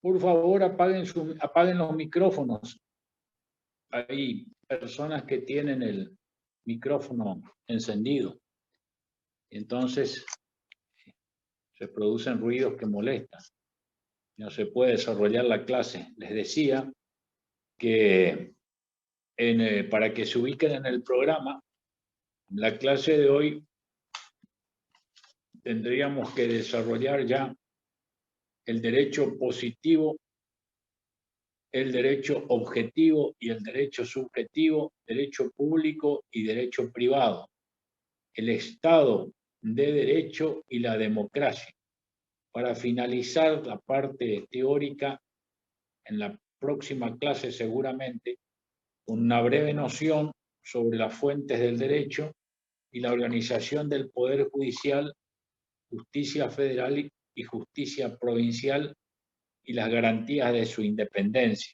Por favor, apaguen los micrófonos. Hay personas que tienen el micrófono encendido. Entonces, se producen ruidos que molestan. No se puede desarrollar la clase. Les decía que para que se ubiquen en el programa, la clase de hoy tendríamos que desarrollar ya el derecho positivo, el derecho objetivo y el derecho subjetivo, derecho público y derecho privado, el Estado de Derecho y la democracia. Para finalizar la parte teórica, en la próxima clase seguramente, una breve noción sobre las fuentes del derecho y la organización del Poder Judicial, justicia federal y justicia provincial y las garantías de su independencia.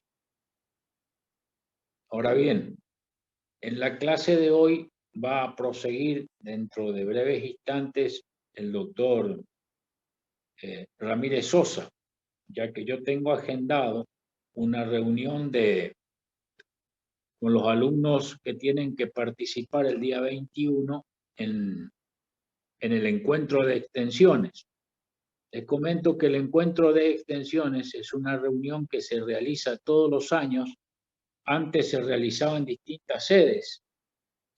Ahora bien, en la clase de hoy va a proseguir dentro de breves instantes el doctor Ramírez Sosa, ya que yo tengo agendado una reunión con los alumnos que tienen que participar el día 21 en el encuentro de extensiones. Les comento que el encuentro de extensiones es una reunión que se realiza todos los años. Antes se realizaba en distintas sedes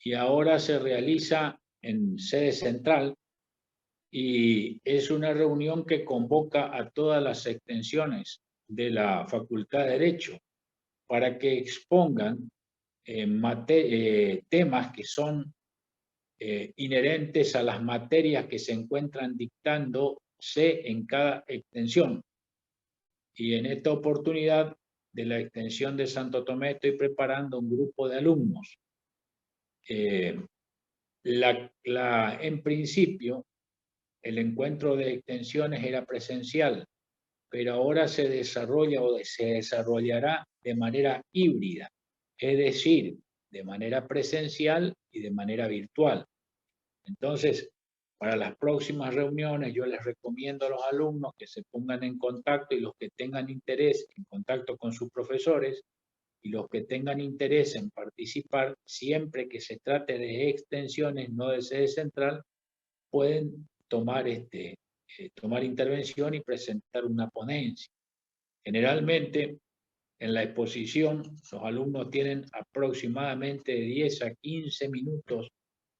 y ahora se realiza en sede central, y es una reunión que convoca a todas las extensiones de la Facultad de Derecho para que expongan temas que son inherentes a las materias que se encuentran dictándose en cada extensión. Y en esta oportunidad de la extensión de Santo Tomé estoy preparando un grupo de alumnos. En principio, el encuentro de extensiones era presencial, pero ahora se desarrolla o se desarrollará de manera híbrida, es decir, de manera presencial y de manera virtual. Entonces, para las próximas reuniones yo les recomiendo a los alumnos que se pongan en contacto, y los que tengan interés en contacto con sus profesores, y los que tengan interés en participar, siempre que se trate de extensiones, no de sede central, pueden tomar intervención y presentar una ponencia. Generalmente, en la exposición, los alumnos tienen aproximadamente de 10 a 15 minutos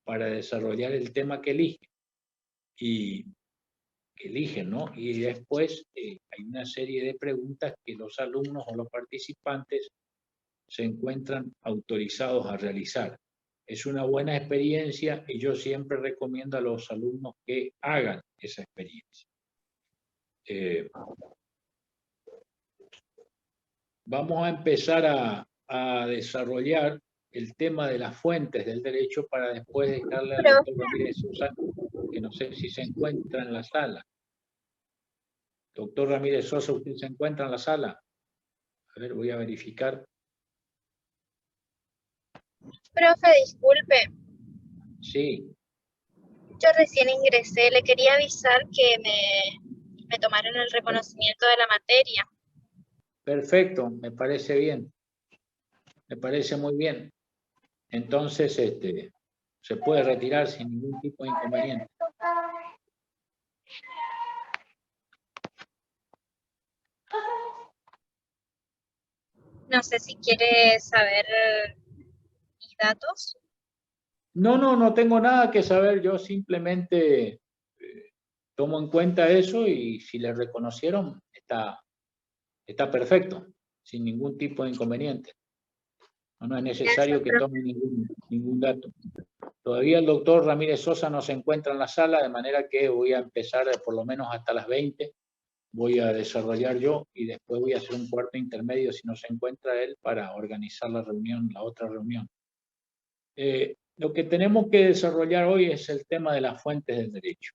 para desarrollar el tema que eligen, ¿no? Y después hay una serie de preguntas que los alumnos o los participantes se encuentran autorizados a realizar. Es una buena experiencia y yo siempre recomiendo a los alumnos que hagan esa experiencia. Vamos a empezar a desarrollar el tema de las fuentes del derecho para después dejarle al doctor Ramírez Sosa, que no sé si se encuentra en la sala. Doctor Ramírez Sosa, ¿usted se encuentra en la sala? A ver, voy a verificar. Profe, disculpe. Sí. Yo recién ingresé, le quería avisar que me tomaron el reconocimiento de la materia. Perfecto, me parece bien. Me parece muy bien. Entonces, se puede retirar sin ningún tipo de inconveniente. No sé si quiere saber mis datos. No tengo nada que saber. Yo simplemente tomo en cuenta eso, y si le reconocieron, está perfecto, sin ningún tipo de inconveniente. No es necesario que tome ningún dato. Todavía el doctor Ramírez Sosa no se encuentra en la sala, de manera que voy a empezar por lo menos hasta las 20. Voy a desarrollar yo y después voy a hacer un cuarto intermedio si no se encuentra él, para organizar la otra reunión. Lo que tenemos que desarrollar hoy es el tema de las fuentes del derecho.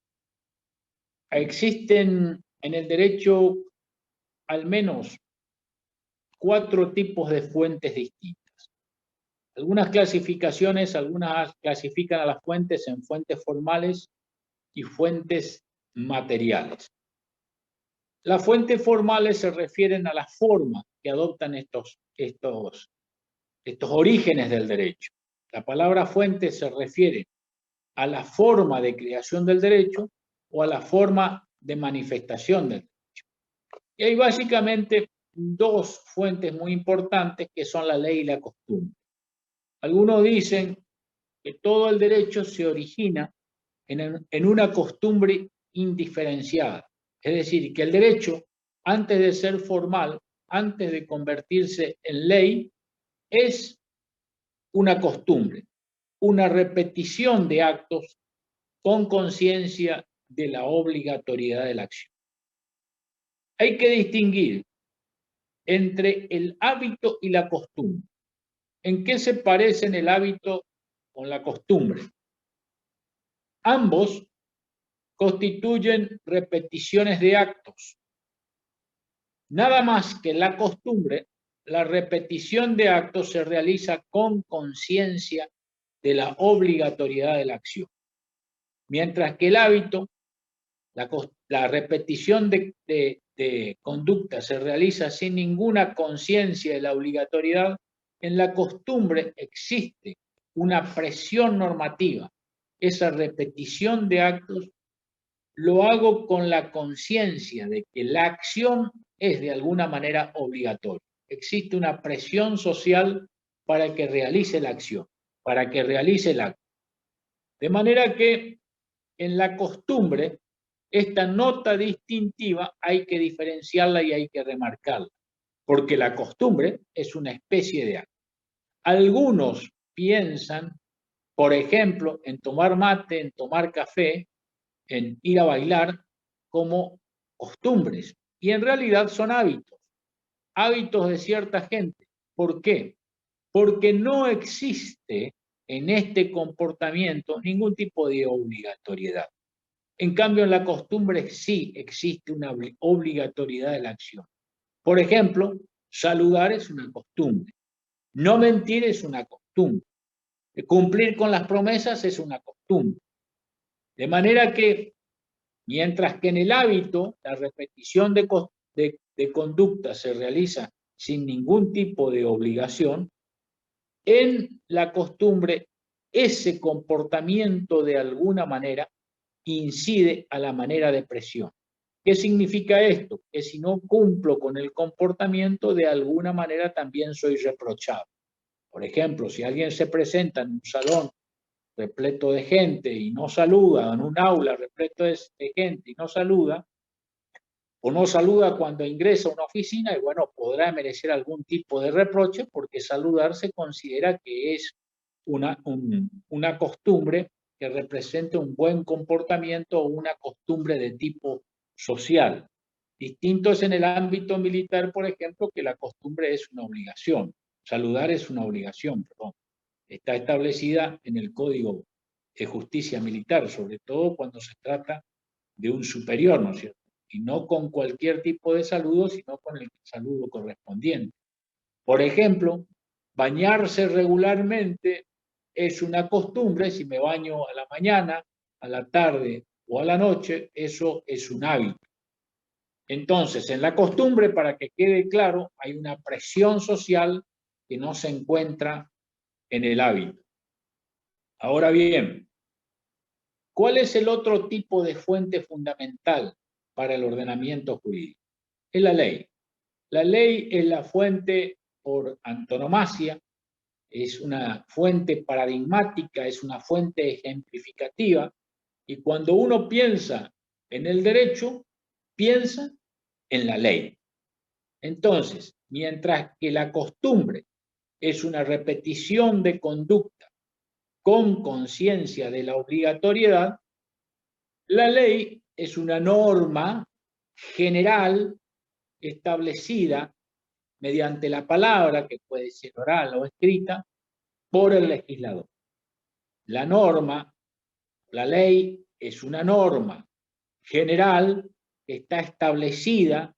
Existen en el derecho al menos 4 tipos de fuentes distintas. Algunas clasifican a las fuentes en fuentes formales y fuentes materiales. Las fuentes formales se refieren a la forma que adoptan estos orígenes del derecho. La palabra fuente se refiere a la forma de creación del derecho o a la forma de manifestación del derecho. Y hay básicamente dos fuentes muy importantes que son la ley y la costumbre. Algunos dicen que todo el derecho se origina en una costumbre indiferenciada. Es decir, que el derecho, antes de ser formal, antes de convertirse en ley, es una costumbre, una repetición de actos con conciencia de la obligatoriedad de la acción. Hay que distinguir entre el hábito y la costumbre. ¿En qué se parecen el hábito con la costumbre? Ambos constituyen repeticiones de actos. Nada más que la costumbre, la repetición de actos se realiza con conciencia de la obligatoriedad de la acción. Mientras que el hábito, la repetición de conducta se realiza sin ninguna conciencia de la obligatoriedad, en la costumbre existe una presión normativa. Esa repetición de actos lo hago con la conciencia de que la acción es de alguna manera obligatoria. Existe una presión social para que realice la acción, para que realice el acto. De manera que en la costumbre, esta nota distintiva hay que diferenciarla y hay que remarcarla, porque la costumbre es una especie de acto. Algunos piensan, por ejemplo, en tomar mate, en tomar café, en ir a bailar como costumbres, y en realidad son hábitos de cierta gente. ¿Por qué? Porque no existe en este comportamiento ningún tipo de obligatoriedad. En cambio, en la costumbre sí existe una obligatoriedad de la acción. Por ejemplo, saludar es una costumbre. No mentir es una costumbre. Cumplir con las promesas es una costumbre. De manera que, mientras que en el hábito la repetición de conducta se realiza sin ningún tipo de obligación, en la costumbre ese comportamiento de alguna manera incide a la manera de presión. ¿Qué significa esto? Que si no cumplo con el comportamiento, de alguna manera también soy reprochado. Por ejemplo, si alguien se presenta en un salón repleto de gente y no saluda, en un aula repleto de gente y no saluda, o no saluda cuando ingresa a una oficina, y bueno, podrá merecer algún tipo de reproche porque saludar se considera que es una costumbre que representa un buen comportamiento o una costumbre de tipo social. Distinto es en el ámbito militar, por ejemplo, que la costumbre es una obligación. Saludar es una obligación, perdón. Está establecida en el Código de Justicia Militar, sobre todo cuando se trata de un superior, ¿no es cierto? Y no con cualquier tipo de saludo, sino con el saludo correspondiente. Por ejemplo, bañarse regularmente es una costumbre. Si me baño a la mañana, a la tarde o a la noche, eso es un hábito. Entonces, en la costumbre, para que quede claro, hay una presión social que no se encuentra en el hábito. Ahora bien, ¿cuál es el otro tipo de fuente fundamental para el ordenamiento jurídico? Es la ley. La ley es la fuente por antonomasia, es una fuente paradigmática, es una fuente ejemplificativa, y cuando uno piensa en el derecho, piensa en la ley. Entonces, mientras que la costumbre es una repetición de conducta con conciencia de la obligatoriedad, la ley es una norma general establecida mediante la palabra, que puede ser oral o escrita, por el legislador. La norma, la ley, es una norma general que está establecida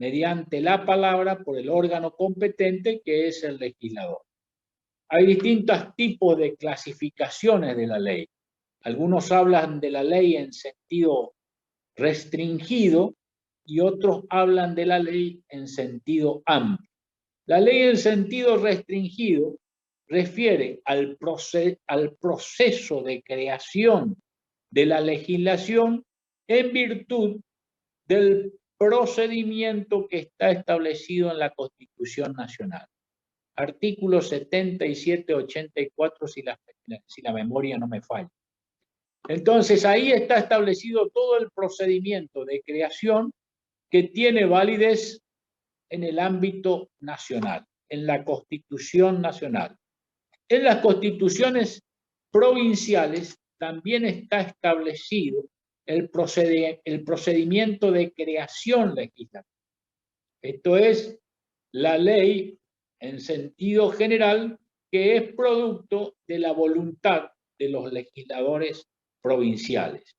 mediante la palabra por el órgano competente, que es el legislador. Hay distintos tipos de clasificaciones de la ley. Algunos hablan de la ley en sentido restringido y otros hablan de la ley en sentido amplio. La ley en sentido restringido refiere al proceso de creación de la legislación en virtud del procedimiento que está establecido en la Constitución Nacional. Artículos 77, 84, si la memoria no me falla. Entonces, ahí está establecido todo el procedimiento de creación que tiene validez en el ámbito nacional, en la Constitución Nacional. En las constituciones provinciales también está establecido el procedimiento de creación legislativa. Esto es la ley en sentido general que es producto de la voluntad de los legisladores provinciales.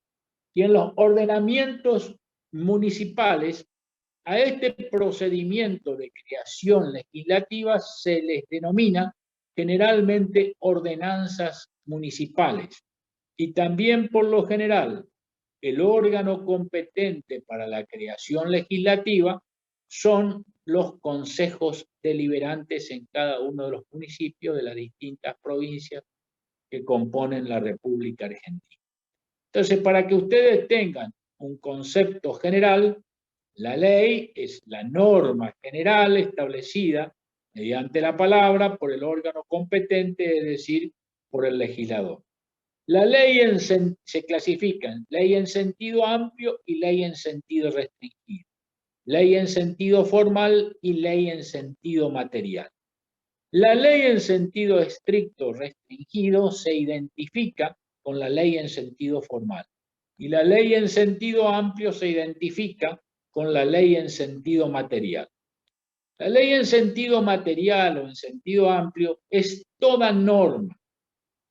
Y en los ordenamientos municipales, a este procedimiento de creación legislativa se les denomina generalmente ordenanzas municipales. Y también por lo general, el órgano competente para la creación legislativa son los consejos deliberantes en cada uno de los municipios de las distintas provincias que componen la República Argentina. Entonces, para que ustedes tengan un concepto general, la ley es la norma general establecida mediante la palabra por el órgano competente, es decir, por el legislador. La ley se clasifica en ley en sentido amplio y ley en sentido restringido, ley en sentido formal y ley en sentido material. La ley en sentido estricto restringido se identifica con la ley en sentido formal y la ley en sentido amplio se identifica con la ley en sentido material. La ley en sentido material o en sentido amplio es toda norma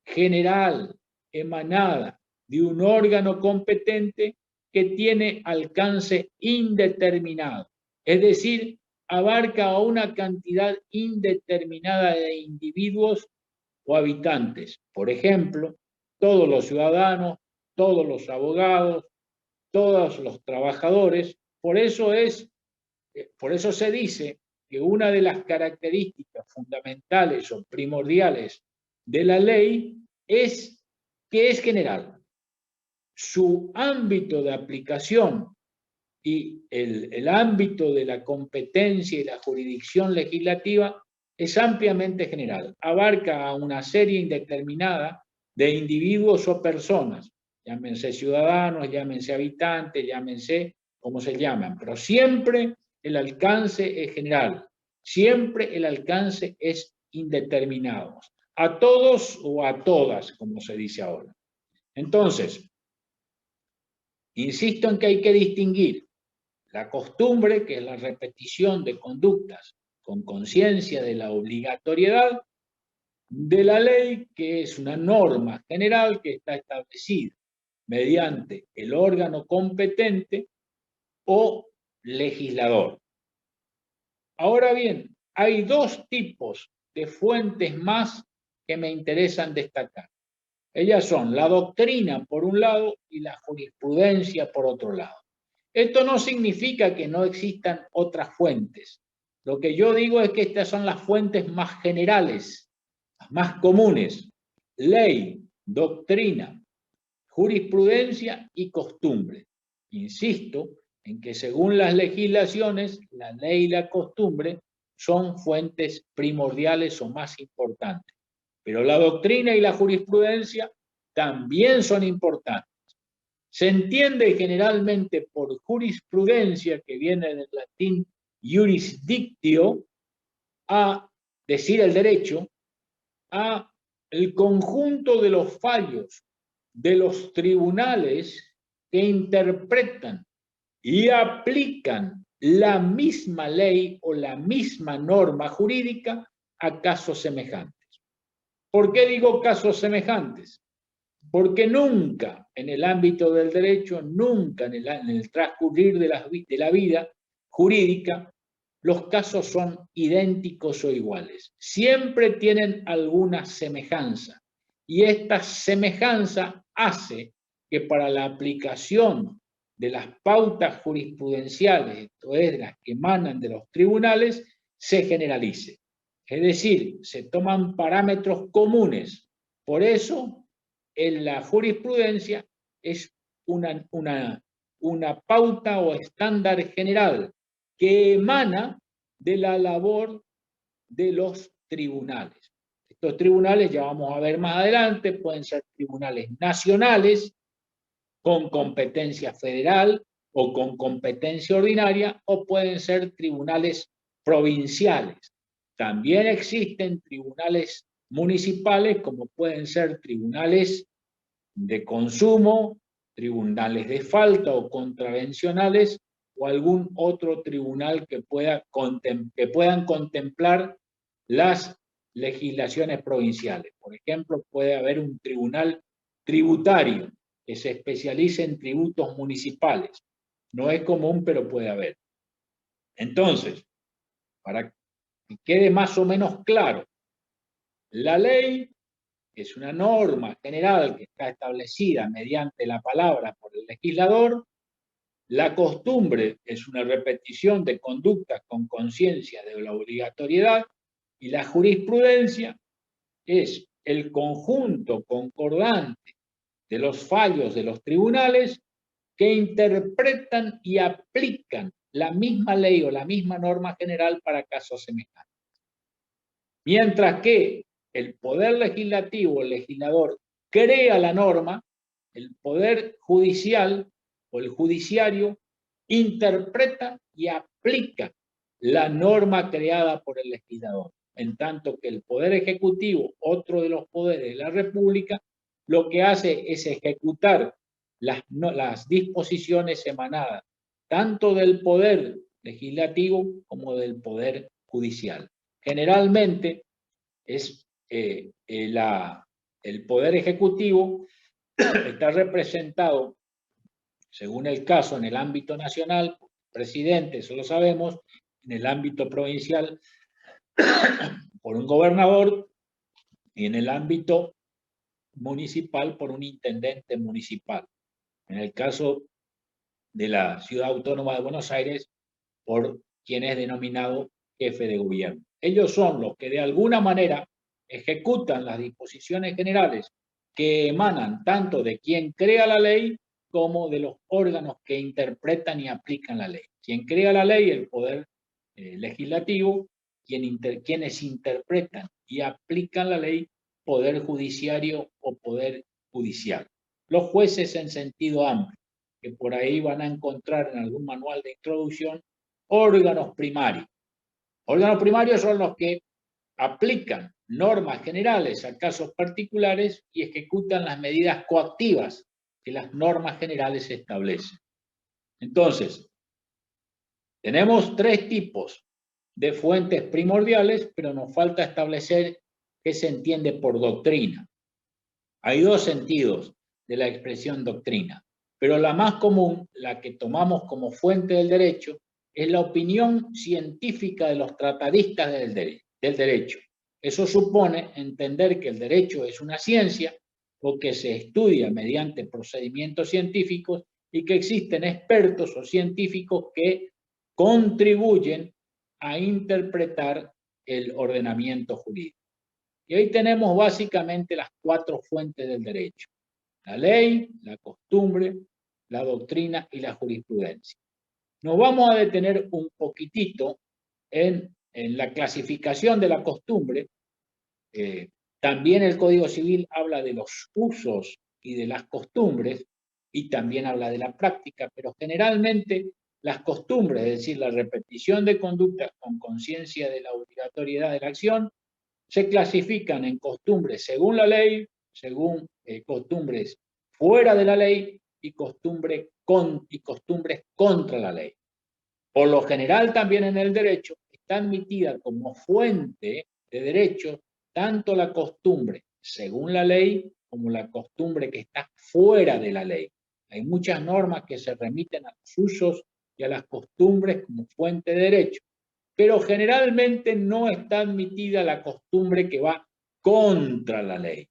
general emanada de un órgano competente que tiene alcance indeterminado, es decir, abarca a una cantidad indeterminada de individuos o habitantes. Por ejemplo, todos los ciudadanos, todos los abogados, todos los trabajadores. Por eso se dice que una de las características fundamentales o primordiales de la ley es que es general. Su ámbito de aplicación y el ámbito de la competencia y la jurisdicción legislativa es ampliamente general. Abarca a una serie indeterminada de individuos o personas, llámense ciudadanos, llámense habitantes, llámense como se llaman, pero siempre el alcance es general, siempre el alcance es indeterminado. A todos o a todas, como se dice ahora. Entonces, insisto en que hay que distinguir la costumbre, que es la repetición de conductas con conciencia de la obligatoriedad, de la ley, que es una norma general que está establecida mediante el órgano competente o legislador. Ahora bien, hay dos tipos de fuentes más que me interesan destacar. Ellas son la doctrina por un lado y la jurisprudencia por otro lado. Esto no significa que no existan otras fuentes. Lo que yo digo es que estas son las fuentes más generales, las más comunes. Ley, doctrina, jurisprudencia y costumbre. Insisto en que según las legislaciones, la ley y la costumbre son fuentes primordiales o más importantes. Pero la doctrina y la jurisprudencia también son importantes. Se entiende generalmente por jurisprudencia, que viene del latín jurisdictio, a decir el derecho, a el conjunto de los fallos de los tribunales que interpretan y aplican la misma ley o la misma norma jurídica a casos semejantes. ¿Por qué digo casos semejantes? Porque nunca en el ámbito del derecho, nunca en el transcurrir de la vida jurídica, los casos son idénticos o iguales. Siempre tienen alguna semejanza. Y esta semejanza hace que para la aplicación de las pautas jurisprudenciales, esto es, de las que emanan de los tribunales, se generalice. Es decir, se toman parámetros comunes. Por eso, en la jurisprudencia es una pauta o estándar general que emana de la labor de los tribunales. Estos tribunales, ya vamos a ver más adelante, pueden ser tribunales nacionales con competencia federal o con competencia ordinaria, o pueden ser tribunales provinciales. También existen tribunales municipales, como pueden ser tribunales de consumo, tribunales de falta o contravencionales, o algún otro tribunal que puedan contemplar las legislaciones provinciales. Por ejemplo, puede haber un tribunal tributario que se especialice en tributos municipales. No es común, pero puede haber. Entonces, para que quede más o menos claro, la ley es una norma general que está establecida mediante la palabra por el legislador. La costumbre es una repetición de conductas con conciencia de la obligatoriedad, y la jurisprudencia es el conjunto concordante de los fallos de los tribunales que interpretan y aplican la misma ley o la misma norma general para casos semejantes. Mientras que el poder legislativo, el legislador, crea la norma, el poder judicial o el judiciario interpreta y aplica la norma creada por el legislador. En tanto que el poder ejecutivo, otro de los poderes de la República, lo que hace es ejecutar las disposiciones emanadas tanto del poder legislativo como del poder judicial. Generalmente es el poder ejecutivo está representado, según el caso, en el ámbito nacional, presidente, eso lo sabemos, en el ámbito provincial, por un gobernador, y en el ámbito municipal, por un intendente municipal. En el caso de la Ciudad Autónoma de Buenos Aires, por quien es denominado jefe de gobierno. Ellos son los que de alguna manera ejecutan las disposiciones generales que emanan tanto de quien crea la ley como de los órganos que interpretan y aplican la ley. Quien crea la ley, el poder legislativo, quienes interpretan y aplican la ley, poder judiciario o poder judicial. Los jueces en sentido amplio, que por ahí van a encontrar en algún manual de introducción, órganos primarios. Órganos primarios son los que aplican normas generales a casos particulares y ejecutan las medidas coactivas que las normas generales establecen. Entonces, tenemos tres tipos de fuentes primordiales, pero nos falta establecer qué se entiende por doctrina. Hay dos sentidos de la expresión doctrina, pero la más común, la que tomamos como fuente del derecho, es la opinión científica de los tratadistas del derecho. Eso supone entender que el derecho es una ciencia o que se estudia mediante procedimientos científicos y que existen expertos o científicos que contribuyen a interpretar el ordenamiento jurídico. Y ahí tenemos básicamente las cuatro fuentes del derecho: la ley, la costumbre, la doctrina y la jurisprudencia. Nos vamos a detener un poquitito en la clasificación de la costumbre. También el Código Civil habla de los usos y de las costumbres, y también habla de la práctica, pero generalmente las costumbres, es decir, la repetición de conductas con conciencia de la obligatoriedad de la acción, se clasifican en costumbres según la ley, según costumbres fuera de la ley y costumbres contra la ley. Por lo general, también en el derecho está admitida como fuente de derecho tanto la costumbre según la ley como la costumbre que está fuera de la ley. Hay muchas normas que se remiten a los usos y a las costumbres como fuente de derecho, pero generalmente no está admitida la costumbre que va contra la ley,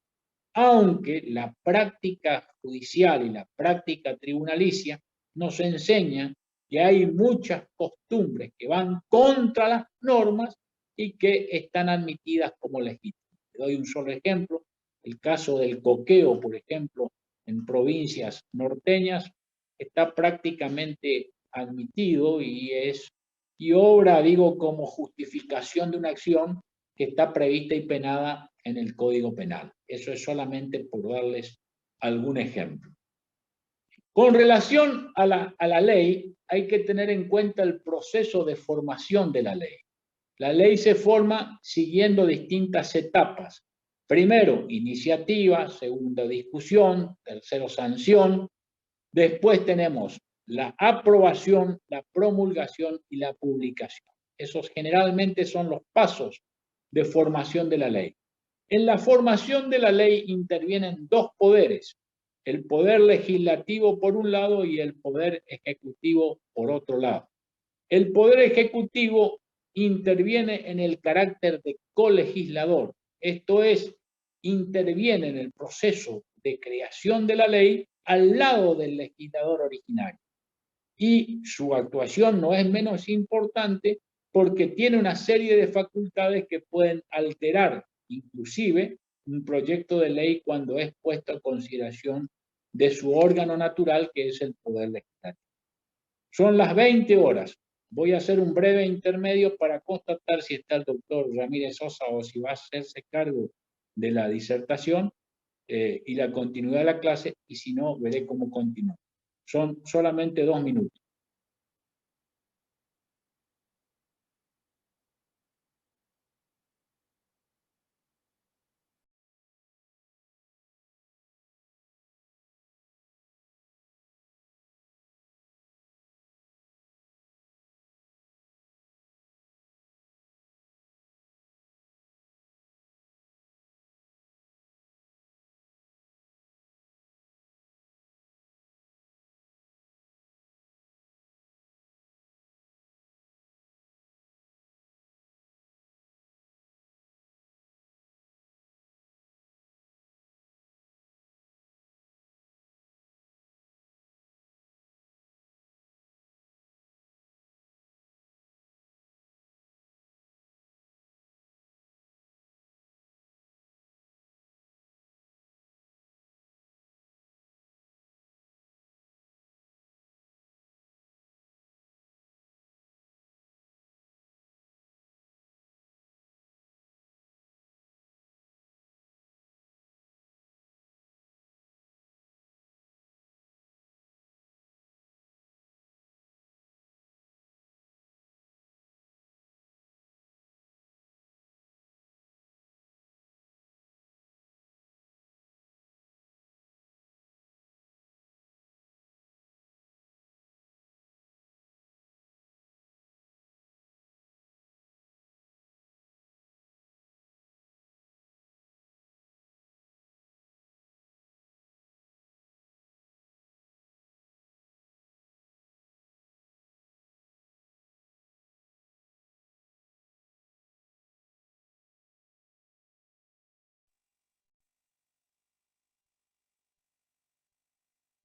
aunque la práctica judicial y la práctica tribunalicia nos enseña que hay muchas costumbres que van contra las normas y que están admitidas como legítimas. Te doy un solo ejemplo, el caso del coqueo, por ejemplo, en provincias norteñas, está prácticamente admitido y obra, digo, como justificación de una acción que está prevista y penada en el Código Penal. Eso es solamente por darles algún ejemplo. Con relación a la ley, hay que tener en cuenta el proceso de formación de la ley. La ley se forma siguiendo distintas etapas. Primero, iniciativa, segunda, discusión, tercero, sanción. Después tenemos la aprobación, la promulgación y la publicación. Esos generalmente son los pasos de formación de la ley. En la formación de la ley intervienen dos poderes, el poder legislativo por un lado y el poder ejecutivo por otro lado. El poder ejecutivo interviene en el carácter de colegislador, esto es, interviene en el proceso de creación de la ley al lado del legislador originario. Y su actuación no es menos importante porque tiene una serie de facultades que pueden alterar inclusive un proyecto de ley cuando es puesto a consideración de su órgano natural, que es el Poder Legislativo. Son las 20 horas. Voy a hacer un breve intermedio para constatar si está el doctor Ramírez Sosa o si va a hacerse cargo de la disertación y la continuidad de la clase, y si no, veré cómo continúa. Son solamente 2 minutos.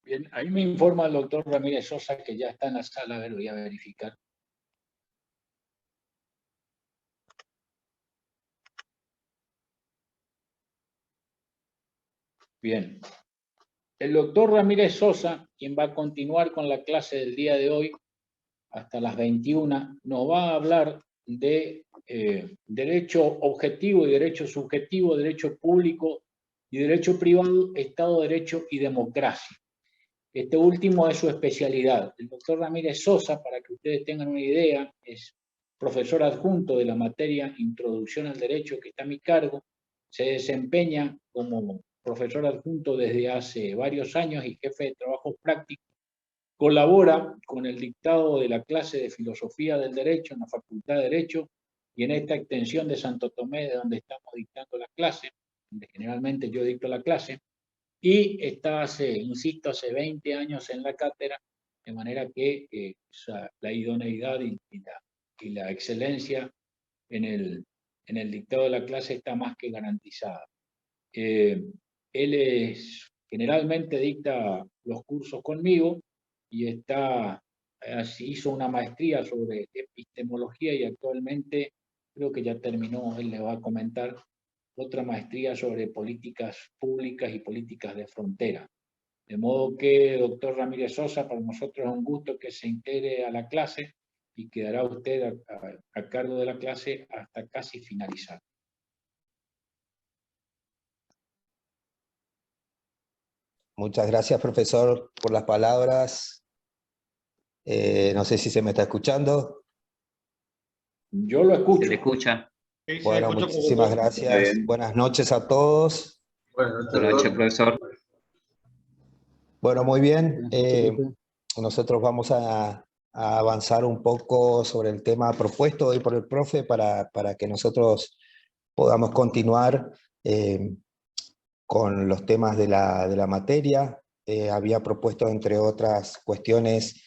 Bien, ahí me informa el doctor Ramírez Sosa que ya está en la sala, a ver, voy a verificar. Bien. El doctor Ramírez Sosa, quien va a continuar con la clase del día de hoy hasta las 21, nos va a hablar de derecho objetivo y derecho subjetivo, derecho público y derecho privado, Estado de Derecho y democracia. Este último es su especialidad. El doctor Ramírez Sosa, para que ustedes tengan una idea, es profesor adjunto de la materia Introducción al Derecho, que está a mi cargo. Se desempeña como profesor adjunto desde hace varios años y jefe de trabajo práctico. Colabora con el dictado de la clase de Filosofía del Derecho en la Facultad de Derecho y en esta extensión de Santo Tomé, de donde estamos dictando la clase, donde generalmente yo dicto la clase, y está insisto, hace 20 años en la cátedra, de manera que la idoneidad y la excelencia en el dictado de la clase está más que garantizada. Él generalmente dicta los cursos conmigo y hizo una maestría sobre epistemología y actualmente creo que ya terminó, él le va a comentar, otra maestría sobre políticas públicas y políticas de frontera. De modo que, doctor Ramírez Sosa, para nosotros es un gusto que se integre a la clase y quedará usted a cargo de la clase hasta casi finalizar. Muchas gracias, profesor, por las palabras. No sé si se me está escuchando. Yo lo escucho. Se le escucha. Bueno, muchísimas gracias. Buenas noches a todos. Buenas noches, profesor. Bueno, muy bien. Nosotros vamos a avanzar un poco sobre el tema propuesto hoy por el profe para que nosotros podamos continuar con los temas de la materia. Había propuesto, entre otras cuestiones,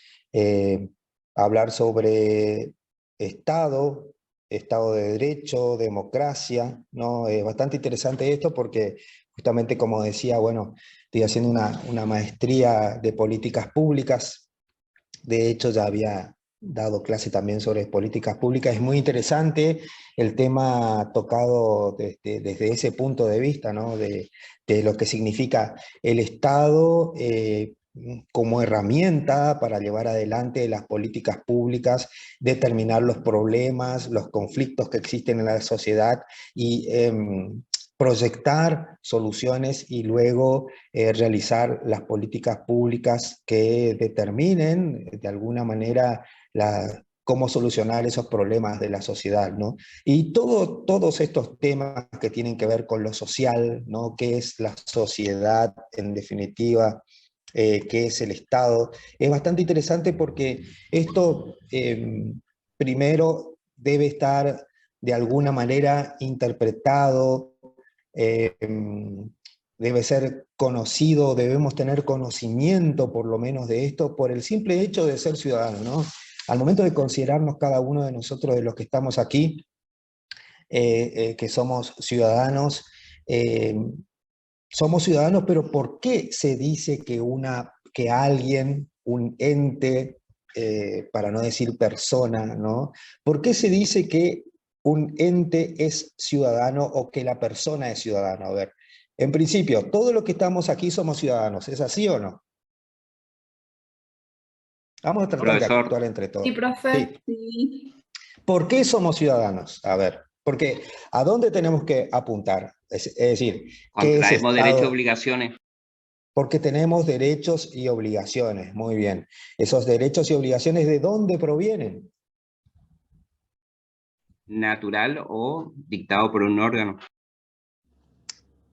hablar sobre Estado de Derecho, democracia, ¿no? Es bastante interesante esto porque justamente, como decía, bueno, estoy haciendo una maestría de políticas públicas. De hecho, ya había dado clase también sobre políticas públicas. Es muy interesante el tema tocado desde ese punto de vista, ¿no? De lo que significa el Estado como herramienta para llevar adelante las políticas públicas, determinar los problemas, los conflictos que existen en la sociedad y proyectar soluciones y luego realizar las políticas públicas que determinen de alguna manera cómo solucionar esos problemas de la sociedad, ¿no? Y todos estos temas que tienen que ver con lo social, ¿no? ¿Qué es la sociedad en definitiva? ¿Qué es el Estado? Es bastante interesante porque esto primero debe estar de alguna manera interpretado, debe ser conocido, debemos tener conocimiento por lo menos de esto por el simple hecho de ser ciudadanos, ¿no? Al momento de considerarnos cada uno de nosotros, de los que estamos aquí, que somos ciudadanos, pero ¿por qué se dice que alguien, un ente, para no decir persona, ¿no? ¿Por qué se dice que un ente es ciudadano o que la persona es ciudadano? A ver, en principio, todos los que estamos aquí somos ciudadanos, ¿es así o no? Vamos a tratar de actuar entre todos. Sí, profe. Sí. ¿Por qué somos ciudadanos? A ver, porque ¿a dónde tenemos que apuntar? Es decir, ¿qué es Contraemos Estado? derechos y obligaciones. Porque tenemos derechos y obligaciones, muy bien. ¿Esos derechos y obligaciones de dónde provienen? Natural o dictado por un órgano.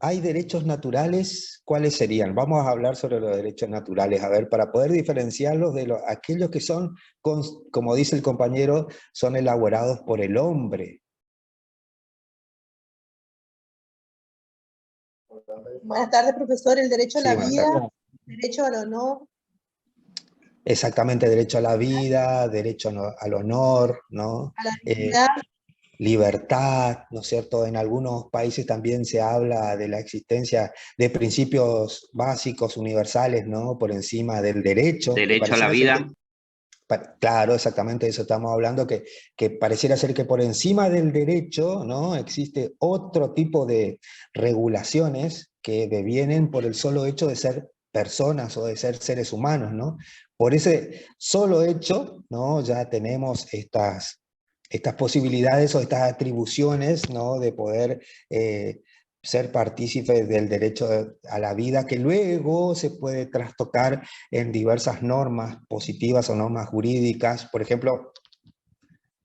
¿Hay derechos naturales? ¿Cuáles serían? Vamos a hablar sobre los derechos naturales, a ver, para poder diferenciarlos de aquellos que son, como dice el compañero, son elaborados por el hombre. Buenas tardes, profesor. El derecho a la vida, tardes. Derecho al honor. Exactamente, derecho a la vida, derecho al honor, ¿no? A la dignidad. Libertad, ¿no es cierto? En algunos países también se habla de la existencia de principios básicos, universales, ¿no? Por encima del derecho. Derecho a la vida. Claro, exactamente de eso estamos hablando, que pareciera ser que por encima del derecho, ¿no? Existe otro tipo de regulaciones que devienen por el solo hecho de ser personas o de ser seres humanos, ¿no? Por ese solo hecho, ¿no? Ya tenemos estas posibilidades o estas atribuciones, ¿no? De poder ser partícipes del derecho a la vida, que luego se puede trastocar en diversas normas positivas o normas jurídicas. Por ejemplo,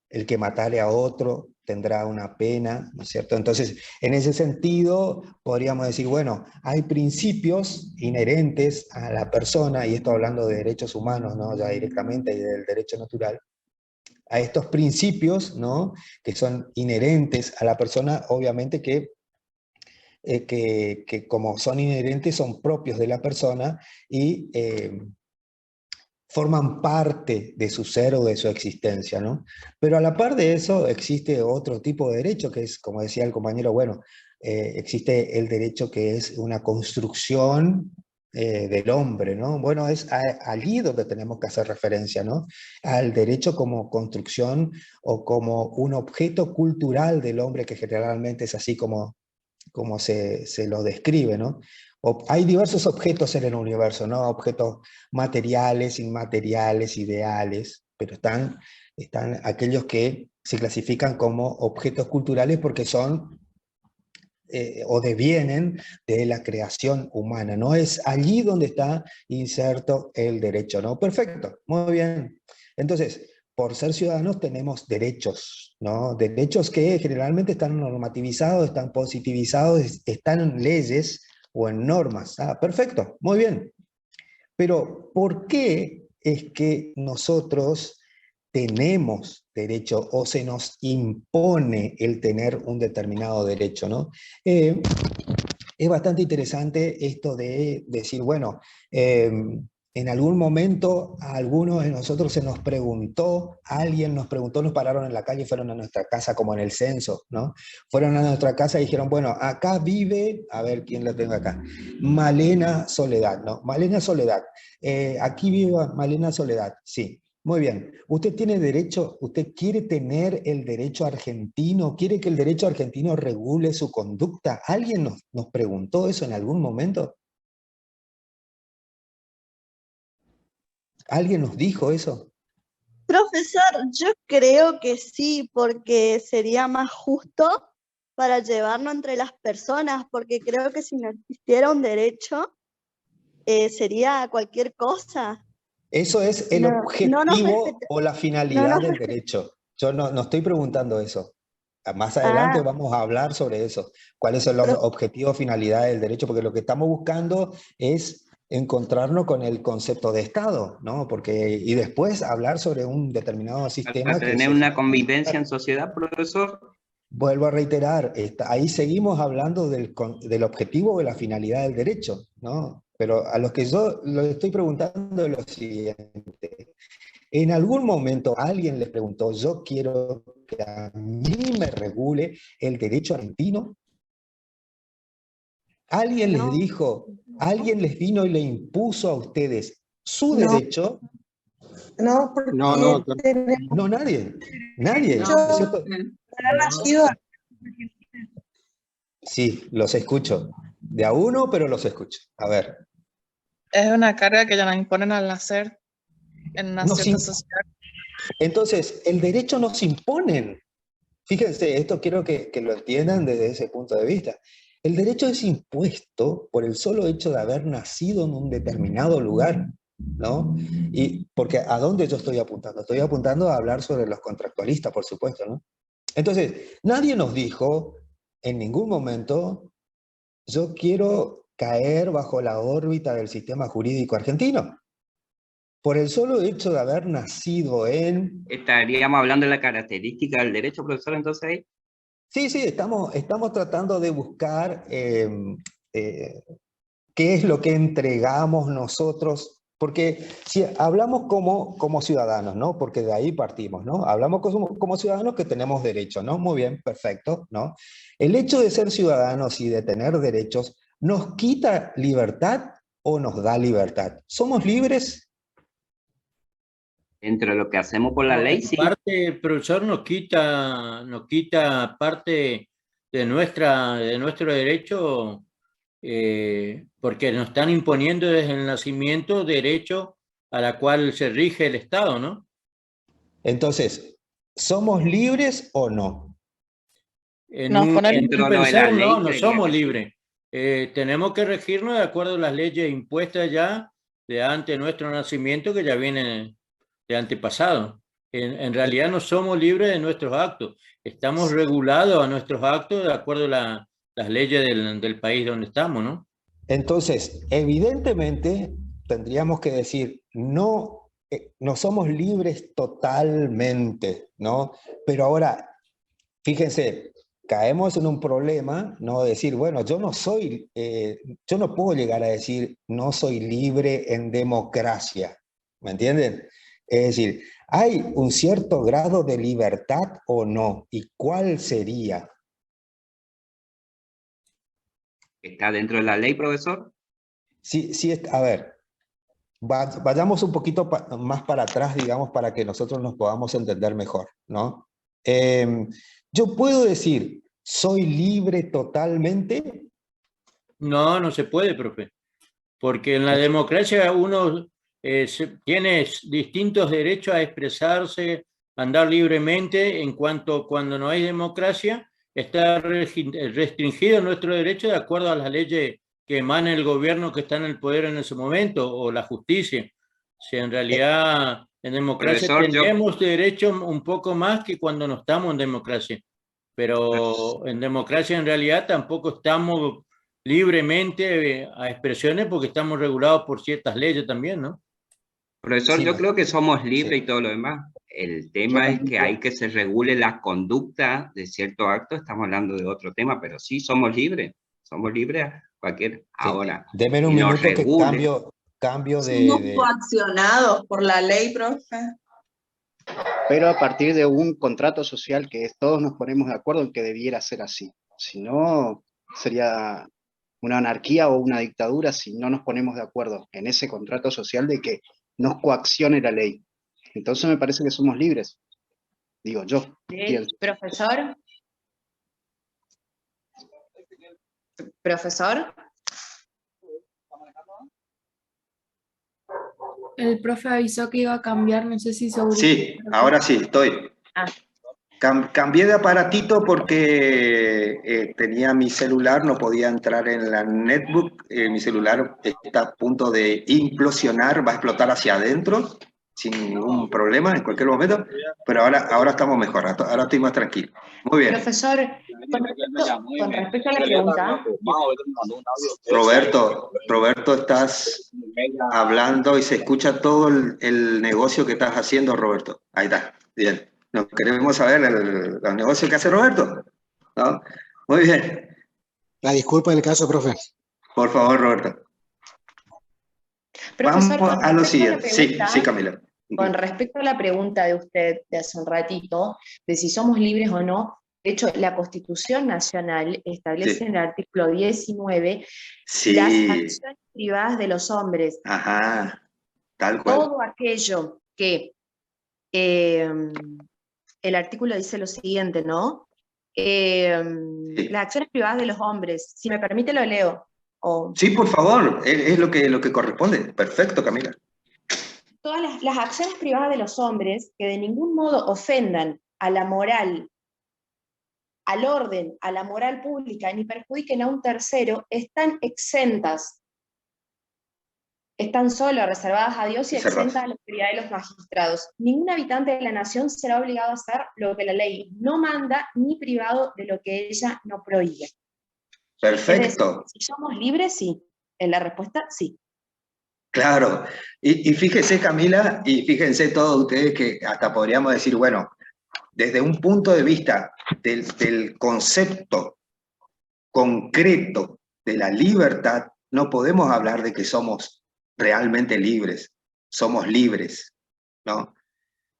el que matare a otro tendrá una pena, ¿no es cierto? Entonces, en ese sentido, podríamos decir, bueno, hay principios inherentes a la persona, y esto hablando de derechos humanos, ¿no? Ya directamente, y del derecho natural, a estos principios, ¿no? Que son inherentes a la persona, obviamente que como son inherentes, son propios de la persona y forman parte de su ser o de su existencia, ¿no? Pero a la par de eso existe otro tipo de derecho, que es, como decía el compañero, bueno, existe el derecho que es una construcción del hombre, ¿no? Bueno, es allí donde tenemos que hacer referencia, ¿no? Al derecho como construcción o como un objeto cultural del hombre, que generalmente es así como se lo describe, ¿no? Hay diversos objetos en el universo, ¿no? Objetos materiales, inmateriales, ideales, pero están aquellos que se clasifican como objetos culturales porque son o devienen de la creación humana, ¿no? Es allí donde está inserto el derecho, ¿no? Perfecto, muy bien. Entonces, por ser ciudadanos tenemos derechos, ¿no? Derechos que generalmente están normativizados, están positivizados, están en leyes o en normas. Ah, perfecto, muy bien. Pero, ¿por qué es que nosotros tenemos derecho o se nos impone el tener un determinado derecho, ¿no? Es bastante interesante esto de decir, bueno, en algún momento a algunos de nosotros se nos preguntó, alguien nos preguntó, nos pararon en la calle, fueron a nuestra casa como en el censo, ¿no? Fueron a nuestra casa y dijeron, bueno, acá vive, a ver quién la tengo acá, Malena Soledad, ¿no? Malena Soledad, aquí vive Malena Soledad, sí. Muy bien. ¿Usted tiene derecho, usted quiere tener el derecho argentino? ¿Quiere que el derecho argentino regule su conducta? ¿Alguien nos preguntó eso en algún momento? ¿Alguien nos dijo eso? Profesor, yo creo que sí, porque sería más justo para llevarlo entre las personas, porque creo que si no existiera un derecho, sería cualquier cosa. Eso es el No, no nos objetivo o la no finalidad nos del derecho. Yo no estoy preguntando eso. Más adelante Ah, vamos a hablar sobre eso. ¿Cuáles son los pero objetivos, finalidades del derecho? Porque lo que estamos buscando es encontrarnos con el concepto de Estado, ¿no? Y después hablar sobre un determinado sistema Para que tener es el... una convivencia en sociedad, profesor. Vuelvo a reiterar, ahí seguimos hablando del objetivo o de la finalidad del derecho, ¿no? Pero a los que yo lo estoy preguntando es lo siguiente. En algún momento alguien les preguntó, yo quiero que a mí me regule el derecho argentino. Alguien les no, dijo, alguien les vino y le impuso a ustedes su No, derecho. no, porque No, tenemos No, nadie, derecho ¿no es cierto? a haber nacido. Sí, los escucho. De a uno, pero los escucho. A ver. Es una carga que ya nos imponen al nacer en una Nos cierta im- sociedad. Entonces, el derecho nos imponen. Fíjense, esto quiero que lo entiendan desde ese punto de vista. El derecho es impuesto por el solo hecho de haber nacido en un determinado lugar, ¿no? Y porque ¿a dónde yo estoy apuntando? Estoy apuntando a hablar sobre los contractualistas, por supuesto, ¿no? Entonces, nadie nos dijo en ningún momento, yo quiero caer bajo la órbita del sistema jurídico argentino. Por el solo hecho de haber nacido en... Estaríamos hablando de la característica del derecho, profesor, entonces ahí. Sí, estamos tratando de buscar qué es lo que entregamos nosotros, porque si hablamos como ciudadanos, ¿no? Porque de ahí partimos, ¿no? Hablamos como ciudadanos que tenemos derechos, ¿no? Muy bien, perfecto, ¿no? El hecho de ser ciudadanos y de tener derechos, ¿nos quita libertad o nos da libertad? ¿Somos libres? Dentro de lo que hacemos por la No, ley, en sí. parte, el profesor nos quita parte de nuestro derecho, porque nos están imponiendo desde el nacimiento derecho a la cual se rige el Estado, ¿no? Entonces, ¿somos libres o no? Nos ponen Dentro En de lo de la pensar, ley, no creería somos que sí. libres. Tenemos que regirnos de acuerdo a las leyes impuestas ya de antes de nuestro nacimiento, que ya vienen de antepasado. En realidad no somos libres de nuestros actos. Estamos regulados a nuestros actos de acuerdo a las leyes del país donde estamos, ¿no? Entonces, evidentemente, tendríamos que decir, no, no somos libres totalmente, ¿no? Pero ahora, fíjense, caemos en un problema, ¿no? Decir, bueno, yo no puedo llegar a decir, no soy libre en democracia, ¿me entienden? Es decir, ¿hay un cierto grado de libertad o no? ¿Y cuál sería? Está dentro de la ley, profesor. a ver, vayamos un poquito más para atrás, digamos, para que nosotros nos podamos entender mejor, ¿no? Yo puedo decir, ¿soy libre totalmente? No, no se puede, profe. Porque en la democracia uno tiene distintos derechos a expresarse, a andar libremente, en cuanto cuando no hay democracia, está restringido nuestro derecho de acuerdo a las leyes que emana el gobierno que está en el poder en ese momento, o la justicia. Si en realidad en democracia Profesor, tenemos derechos un poco más que cuando no estamos en democracia. Pero en democracia en realidad tampoco estamos libremente a expresiones porque estamos regulados por ciertas leyes también, ¿no? Profesor, Sí, yo creo que somos libres sí. y todo lo demás. El tema es que hay que se regule la conducta de ciertos actos. Estamos hablando de otro tema, pero sí somos libres. Somos libres a cualquier ahora. Deme un Y nos minuto que regule. cambio Somos de... coaccionados por la ley, profe. Pero a partir de un contrato social que todos nos ponemos de acuerdo en que debiera ser así. Si no, sería una anarquía o una dictadura si no nos ponemos de acuerdo en ese contrato social de que nos coaccione la ley. Entonces me parece que somos libres, digo yo. Pienso. Profesor. Profesor. El profe avisó que iba a cambiar, no sé si seguro. Sí, ahora sí, estoy. Cambié de aparatito porque tenía mi celular, no podía entrar en la netbook. Mi celular está a punto de implosionar, va a explotar hacia adentro, sin ningún problema en cualquier momento. Pero ahora estamos mejor, ahora estoy más tranquilo. Muy bien. Profesor, con respecto a la pregunta. Roberto, estás hablando y se escucha todo el negocio que estás haciendo, Roberto. Ahí está, bien. ¿No queremos saber el negocio que hace Roberto? ¿No? Muy bien. La disculpa en el caso, profe. Por favor, Roberto. Profesor, vamos a lo siguiente. Sí, Camila. Con respecto a la pregunta de usted de hace un ratito, de si somos libres o no, de hecho, la Constitución Nacional establece en el artículo 19 las acciones privadas de los hombres. Ajá, tal cual. Todo aquello que... el artículo dice lo siguiente, ¿no? Las acciones privadas de los hombres. Si me permite, lo leo. Sí, por favor, es lo que corresponde. Perfecto, Camila. Todas las acciones privadas de los hombres que de ningún modo ofendan a la moral, al orden, a la moral pública, ni perjudiquen a un tercero, están exentas. Están solo reservadas a Dios y exentas a la autoridad de los magistrados. Ningún habitante de la nación será obligado a hacer lo que la ley no manda, ni privado de lo que ella no prohíbe. Perfecto. Es decir, si somos libres, sí. En la respuesta, sí. Claro. Y fíjese, Camila, y fíjense todos ustedes que hasta podríamos decir, bueno, desde un punto de vista del concepto concreto de la libertad, no podemos hablar de que somos realmente libres, somos libres, ¿no?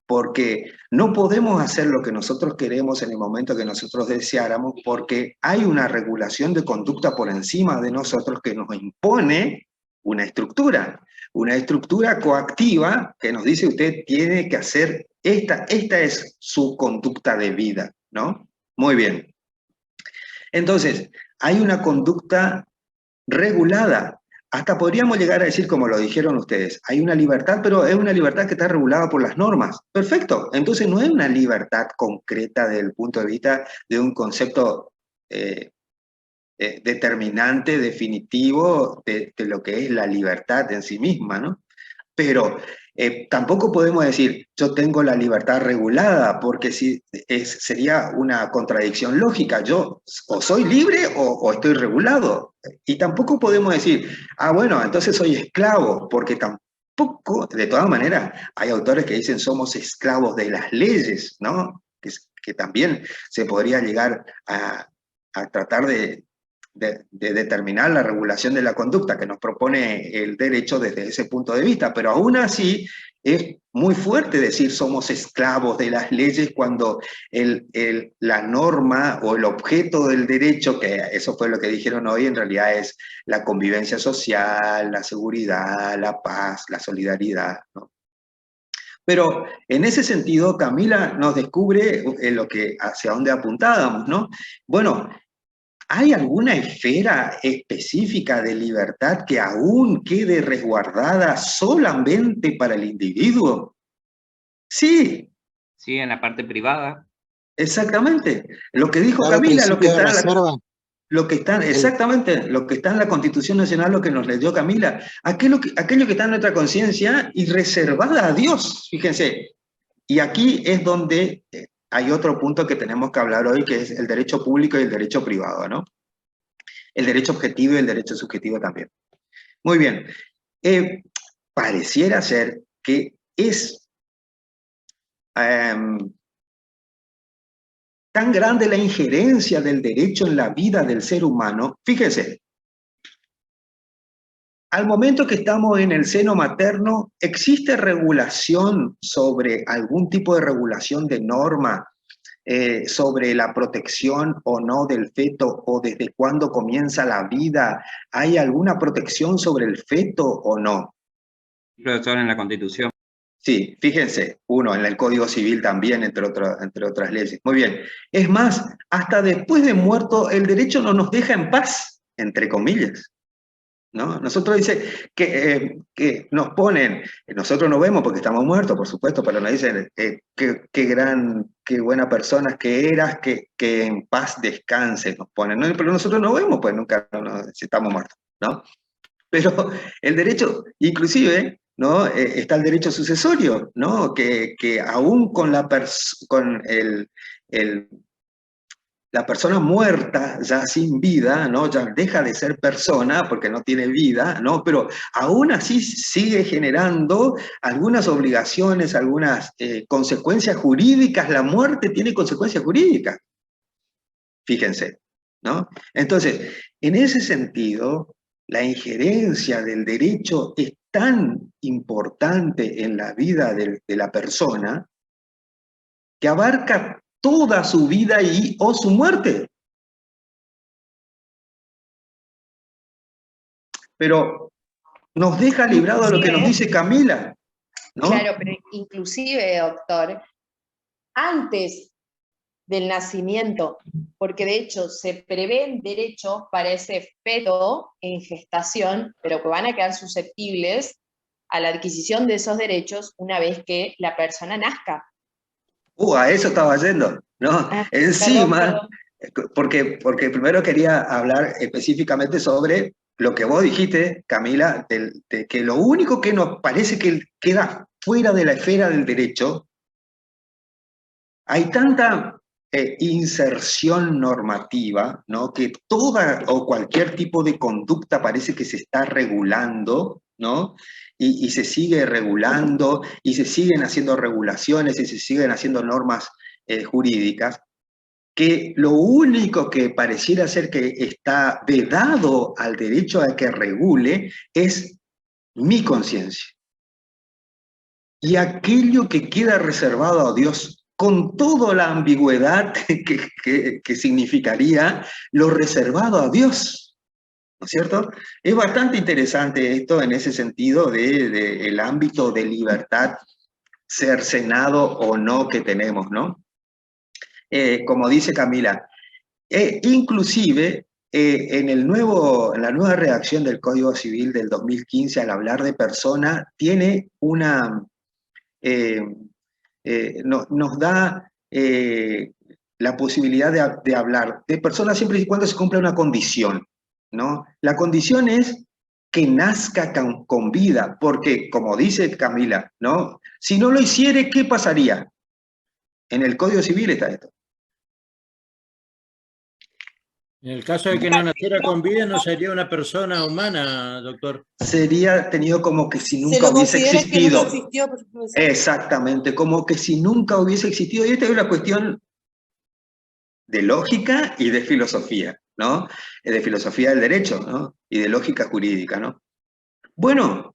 Porque no podemos hacer lo que nosotros queremos en el momento que nosotros deseáramos, porque hay una regulación de conducta por encima de nosotros que nos impone una estructura coactiva que nos dice usted tiene que hacer esta es su conducta de vida, ¿no? Muy bien. Entonces, hay una conducta regulada. Hasta podríamos llegar a decir, como lo dijeron ustedes, hay una libertad, pero es una libertad que está regulada por las normas. Perfecto. Entonces no es una libertad concreta desde el punto de vista de un concepto determinante, definitivo de lo que es la libertad en sí misma, ¿no? Pero tampoco podemos decir, yo tengo la libertad regulada, porque sería una contradicción lógica. Yo o soy libre o estoy regulado. Y tampoco podemos decir, bueno, entonces soy esclavo, porque tampoco, de todas maneras, hay autores que dicen somos esclavos de las leyes, ¿no? Que también se podría llegar a tratar de determinar la regulación de la conducta que nos propone el derecho desde ese punto de vista, pero aún así Es muy fuerte decir somos esclavos de las leyes cuando la norma o el objeto del derecho, que eso fue lo que dijeron hoy, en realidad es la convivencia social, la seguridad, la paz, la solidaridad, ¿no? Pero en ese sentido, Camila nos descubre hacia dónde apuntábamos, ¿no? Bueno, ¿hay alguna esfera específica de libertad que aún quede resguardada solamente para el individuo? Sí. Sí, en la parte privada. Exactamente. Lo que dijo Claro, Camila, lo que principio de está, reserva. exactamente, lo que está en la Constitución Nacional, lo que nos leyó Camila, aquello que está en nuestra conciencia y reservada a Dios, fíjense. Y aquí es donde hay otro punto que tenemos que hablar hoy, que es el derecho público y el derecho privado, ¿no? El derecho objetivo y el derecho subjetivo también. Muy bien. Pareciera ser que es tan grande la injerencia del derecho en la vida del ser humano. Fíjense, al momento que estamos en el seno materno, ¿existe regulación sobre algún tipo de regulación de norma sobre la protección o no del feto o desde cuándo comienza la vida? ¿Hay alguna protección sobre el feto o no? Profesor, en la Constitución. Sí, fíjense, uno, en el Código Civil también, entre otras leyes. Muy bien. Es más, hasta después de muerto, el derecho no nos deja en paz, entre comillas, ¿no? Nosotros dice que nos ponen, nosotros no vemos porque estamos muertos, por supuesto, pero nos dicen qué buena persona que eras, que en paz descanse, nos ponen, ¿no? Pero nosotros no vemos, pues nunca si estamos muertos, ¿no? Pero el derecho, inclusive, ¿no? Está el derecho sucesorio, ¿no? Que aún con la persona muerta, ya sin vida, ¿no? Ya deja de ser persona porque no tiene vida, ¿no? Pero aún así sigue generando algunas obligaciones, algunas consecuencias jurídicas. La muerte tiene consecuencias jurídicas. Fíjense, ¿no? Entonces, en ese sentido, la injerencia del derecho es tan importante en la vida de la persona que abarca toda su vida o su muerte. Pero nos deja librado a lo que nos dice Camila, ¿no? Claro, pero inclusive, doctor, antes del nacimiento, porque de hecho se prevén derechos para ese feto en gestación, pero que van a quedar susceptibles a la adquisición de esos derechos una vez que la persona nazca. A eso estaba yendo, ¿no? Encima, perdón. Porque primero quería hablar específicamente sobre lo que vos dijiste, Camila, de que lo único que nos parece que queda fuera de la esfera del derecho, hay tanta inserción normativa, ¿no? Que toda o cualquier tipo de conducta parece que se está regulando, ¿no? Y se sigue regulando, y se siguen haciendo regulaciones, y se siguen haciendo normas jurídicas, que lo único que pareciera ser que está vedado al derecho a que regule es mi conciencia. Y aquello que queda reservado a Dios, con toda la ambigüedad que significaría lo reservado a Dios, ¿no es cierto? Es bastante interesante esto en ese sentido del ámbito de libertad cercenado o no que tenemos, ¿no? Como dice Camila, inclusive en la nueva redacción del Código Civil del 2015, al hablar de persona, tiene una... nos da la posibilidad de hablar de personas siempre y cuando se cumpla una condición, ¿no? La condición es que nazca con vida, porque, como dice Camila, ¿no? Si no lo hiciere, ¿qué pasaría? En el Código Civil está esto. En el caso de que no naciera con vida, no sería una persona humana, doctor. Sería tenido como que si nunca hubiese existido. Que nunca existió, exactamente, como que si nunca hubiese existido. Y esta es una cuestión de lógica y de filosofía, ¿no? De filosofía del derecho, ¿no? Y de lógica jurídica, ¿no? Bueno,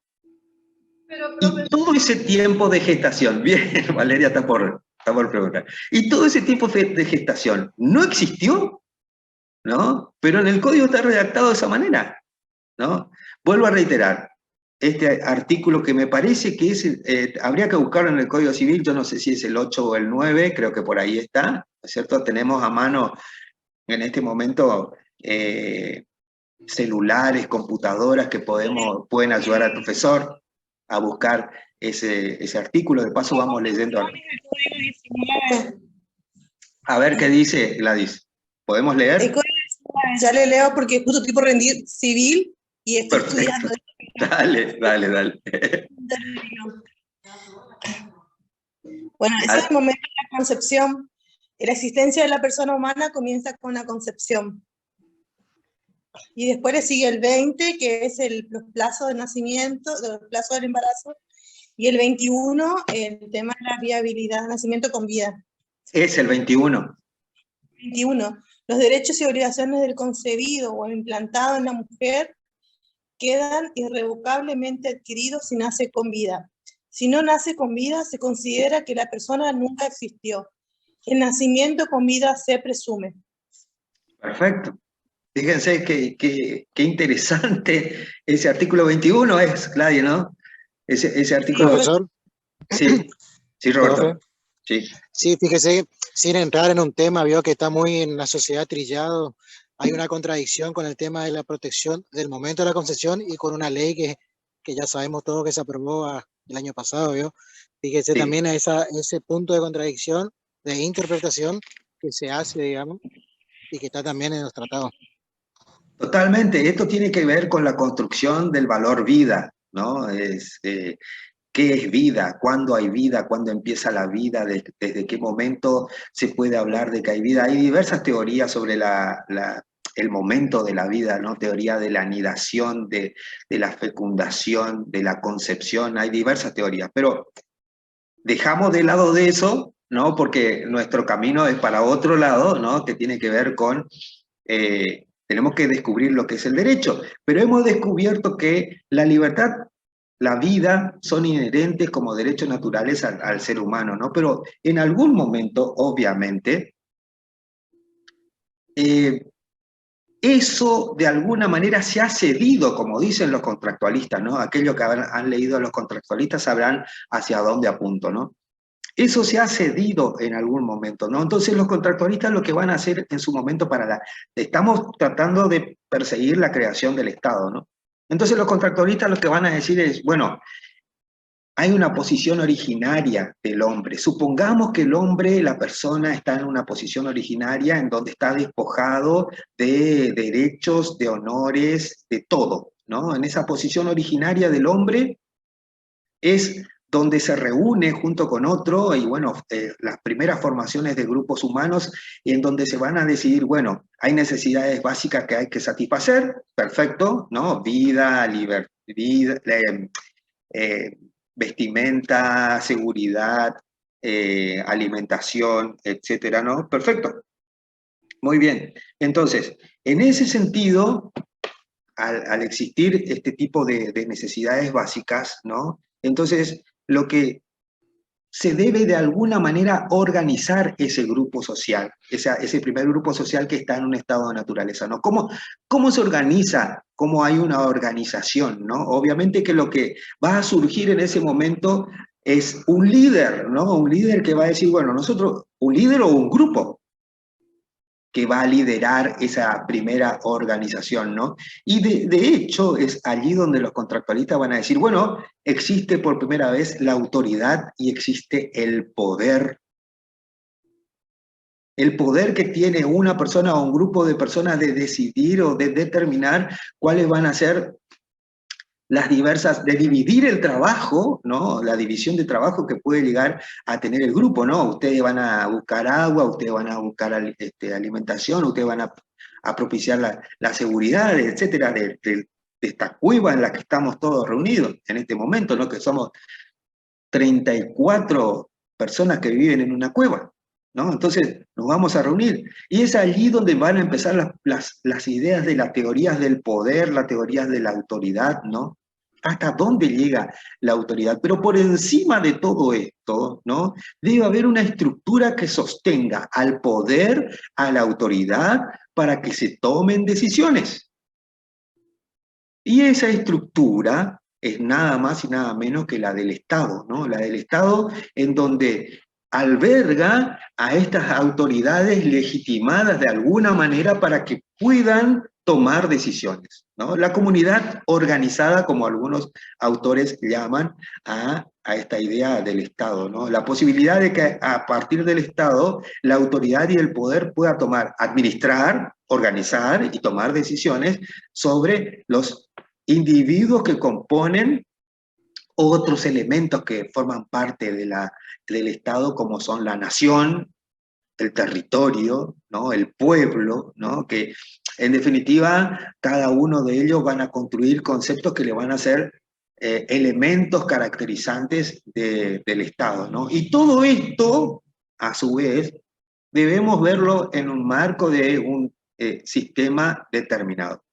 Y todo ese tiempo de gestación, bien, Valeria está por preguntar, y todo ese tiempo de gestación no existió, ¿no? Pero en el código está redactado de esa manera, ¿no? Vuelvo a reiterar, este artículo que me parece que es, habría que buscarlo en el Código Civil, yo no sé si es el 8 o el 9, creo que por ahí está, ¿no es cierto? Tenemos a mano en este momento celulares, computadoras que pueden ayudar al profesor a buscar ese artículo. De paso vamos leyendo. A ver qué dice Gladys. ¿Podemos leer? El código 19, ya le leo porque justo estoy por rendir civil y estoy estudiando. Dale. Bueno, ese es el momento de la concepción. La existencia de la persona humana comienza con la concepción. Y después le sigue el 20, que es los plazos de nacimiento, los plazos del embarazo, y el 21, el tema de la viabilidad, nacimiento con vida. Es el 21. 21. Los derechos y obligaciones del concebido o implantado en la mujer quedan irrevocablemente adquiridos si nace con vida. Si no nace con vida, se considera que la persona nunca existió. El nacimiento con vida se presume. Perfecto. Fíjense qué interesante ese artículo 21 es, Claudia, ¿no? Ese artículo... Profesor. Sí, Roberto. Sí, fíjese, sin entrar en un tema, vio que está muy en la sociedad trillado, hay una contradicción con el tema de la protección del momento de la concepción y con una ley que ya sabemos todos que se aprobó el año pasado, ¿vio? Fíjese también a ese punto de contradicción, de interpretación que se hace, digamos, y que está también en los tratados. Totalmente, esto tiene que ver con la construcción del valor vida, ¿no? ¿Qué es vida? ¿Cuándo hay vida? ¿Cuándo empieza la vida? ¿Desde qué momento se puede hablar de que hay vida? Hay diversas teorías sobre el momento de la vida, ¿no? Teoría de la anidación, de la fecundación, de la concepción, hay diversas teorías, pero dejamos de lado de eso, ¿no? Porque nuestro camino es para otro lado, ¿no? Que tiene que ver con... tenemos que descubrir lo que es el derecho, pero hemos descubierto que la libertad, la vida, son inherentes como derechos naturales al ser humano, ¿no? Pero en algún momento, obviamente, eso de alguna manera se ha cedido, como dicen los contractualistas, ¿no? Aquellos que han leído a los contractualistas sabrán hacia dónde apunto, ¿no? Eso se ha cedido en algún momento, ¿no? Entonces los contractualistas lo que van a hacer en su momento estamos tratando de perseguir la creación del Estado, ¿no? Entonces los contractualistas lo que van a decir es, bueno, hay una posición originaria del hombre. Supongamos que el hombre, la persona, está en una posición originaria en donde está despojado de derechos, de honores, de todo, ¿no? En esa posición originaria del hombre es donde se reúne junto con otro, y bueno, las primeras formaciones de grupos humanos, en donde se van a decidir, bueno, hay necesidades básicas que hay que satisfacer, perfecto, ¿no? Vida, vestimenta, seguridad, alimentación, etcétera, ¿no? Perfecto. Muy bien. Entonces, en ese sentido, al existir este tipo de necesidades básicas, ¿no? Entonces, lo que se debe de alguna manera organizar ese grupo social, ese primer grupo social que está en un estado de naturaleza, ¿no? ¿Cómo se organiza? ¿Cómo hay una organización, ¿no? Obviamente que lo que va a surgir en ese momento es un líder, ¿no? Un líder que va a decir, bueno, un líder o un grupo que va a liderar esa primera organización, ¿no? Y de hecho es allí donde los contractualistas van a decir, bueno, existe por primera vez la autoridad y existe el poder. El poder que tiene una persona o un grupo de personas de decidir o de determinar cuáles van a ser las diversas, de dividir el trabajo, ¿no? La división de trabajo que puede llegar a tener el grupo, ¿no? Ustedes van a buscar agua, ustedes van a buscar alimentación, ustedes van a propiciar la seguridad, etcétera, de esta cueva en la que estamos todos reunidos en este momento, ¿no? Que somos 34 personas que viven en una cueva, ¿no? Entonces nos vamos a reunir. Y es allí donde van a empezar las ideas de las teorías del poder, las teorías de la autoridad, ¿no? hasta dónde llega la autoridad. Pero por encima de todo esto, ¿no? Debe haber una estructura que sostenga al poder, a la autoridad, para que se tomen decisiones. Y esa estructura es nada más y nada menos que la del Estado, ¿no? La del Estado en donde alberga a estas autoridades legitimadas de alguna manera para que puedan tomar decisiones, ¿no? La comunidad organizada, como algunos autores llaman a esta idea del Estado, ¿no? La posibilidad de que a partir del Estado la autoridad y el poder pueda administrar, organizar y tomar decisiones sobre los individuos que componen otros elementos que forman parte del Estado, como son la nación, el territorio, ¿no? El pueblo, ¿no? Que en definitiva cada uno de ellos van a construir conceptos que le van a ser elementos caracterizantes del Estado, ¿no? Y todo esto, a su vez, debemos verlo en un marco de un sistema determinado,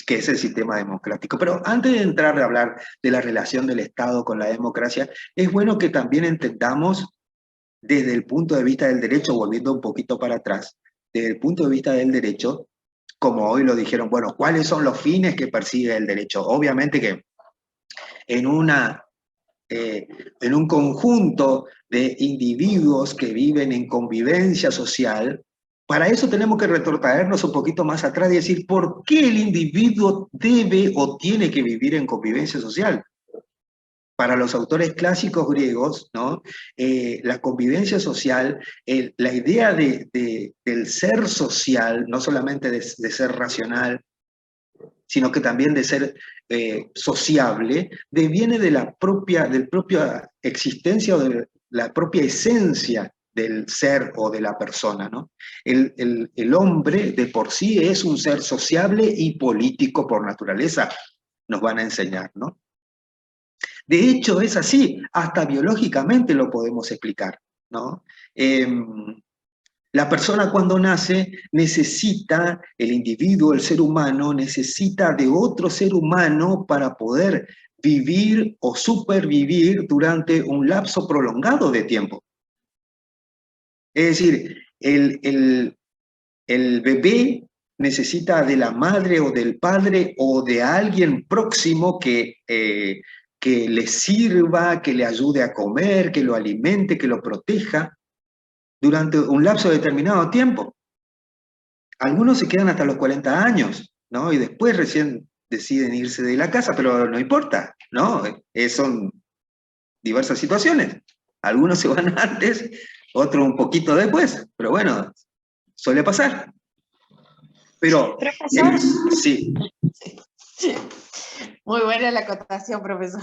que es el sistema democrático. Pero antes de entrar a hablar de la relación del Estado con la democracia, es bueno que también entendamos desde el punto de vista del derecho, volviendo un poquito para atrás, desde el punto de vista del derecho, como hoy lo dijeron, bueno, ¿cuáles son los fines que persigue el derecho? Obviamente que en un conjunto de individuos que viven en convivencia social, para eso tenemos que retrotraernos un poquito más atrás y decir, ¿por qué el individuo debe o tiene que vivir en convivencia social? Para los autores clásicos griegos, ¿no? La convivencia social, la idea del ser social, no solamente de ser racional, sino que también de ser sociable, deviene de la propia existencia o de la propia esencia del ser o de la persona, ¿no? El hombre de por sí es un ser sociable y político por naturaleza, nos van a enseñar, ¿no? De hecho es así, hasta biológicamente lo podemos explicar, ¿no? La persona cuando nace necesita, el individuo, el ser humano, necesita de otro ser humano para poder vivir o supervivir durante un lapso prolongado de tiempo. Es decir, el bebé necesita de la madre o del padre o de alguien próximo que le sirva, que le ayude a comer, que lo alimente, que lo proteja durante un lapso determinado de tiempo. Algunos se quedan hasta los 40 años, ¿no? Y después recién deciden irse de la casa, pero no importa, ¿no? Son diversas situaciones. Algunos se van antes, otros un poquito después, pero bueno, suele pasar. Pero, profesor, sí. Muy buena la acotación, profesor.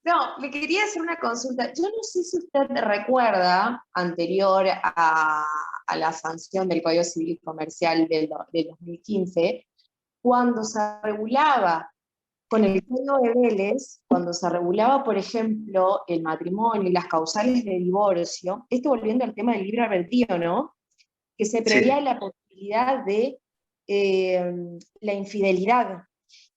No, le quería hacer una consulta. Yo no sé si usted recuerda, anterior a la sanción del Código Civil y Comercial del 2015, cuando se regulaba con el Código de Vélez, cuando se regulaba, por ejemplo, el matrimonio y las causales de divorcio, esto volviendo al tema del libre albedrío, ¿no? Que se preveía la posibilidad de la infidelidad.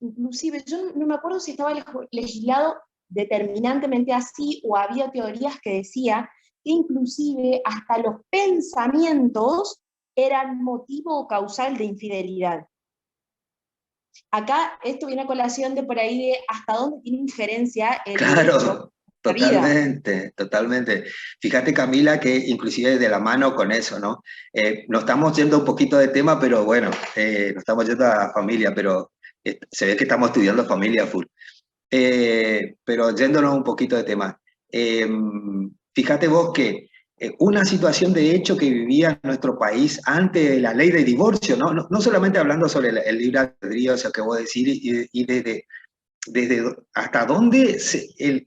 Inclusive, yo no me acuerdo si estaba legislado determinantemente así, o había teorías que decía que inclusive hasta los pensamientos eran motivo o causal de infidelidad. Acá esto viene a colación de por ahí de hasta dónde tiene injerencia el derecho. Totalmente, totalmente. Fíjate, Camila, que inclusive de la mano con eso, ¿no? Nos estamos yendo un poquito de tema, pero bueno, nos estamos yendo a familia, pero se ve que estamos estudiando familia full. Pero yéndonos un poquito de tema. Fíjate vos que una situación de hecho que vivía nuestro país antes de la ley de divorcio, no solamente hablando sobre el libre albedrío, o sea, que vos decís, y desde hasta dónde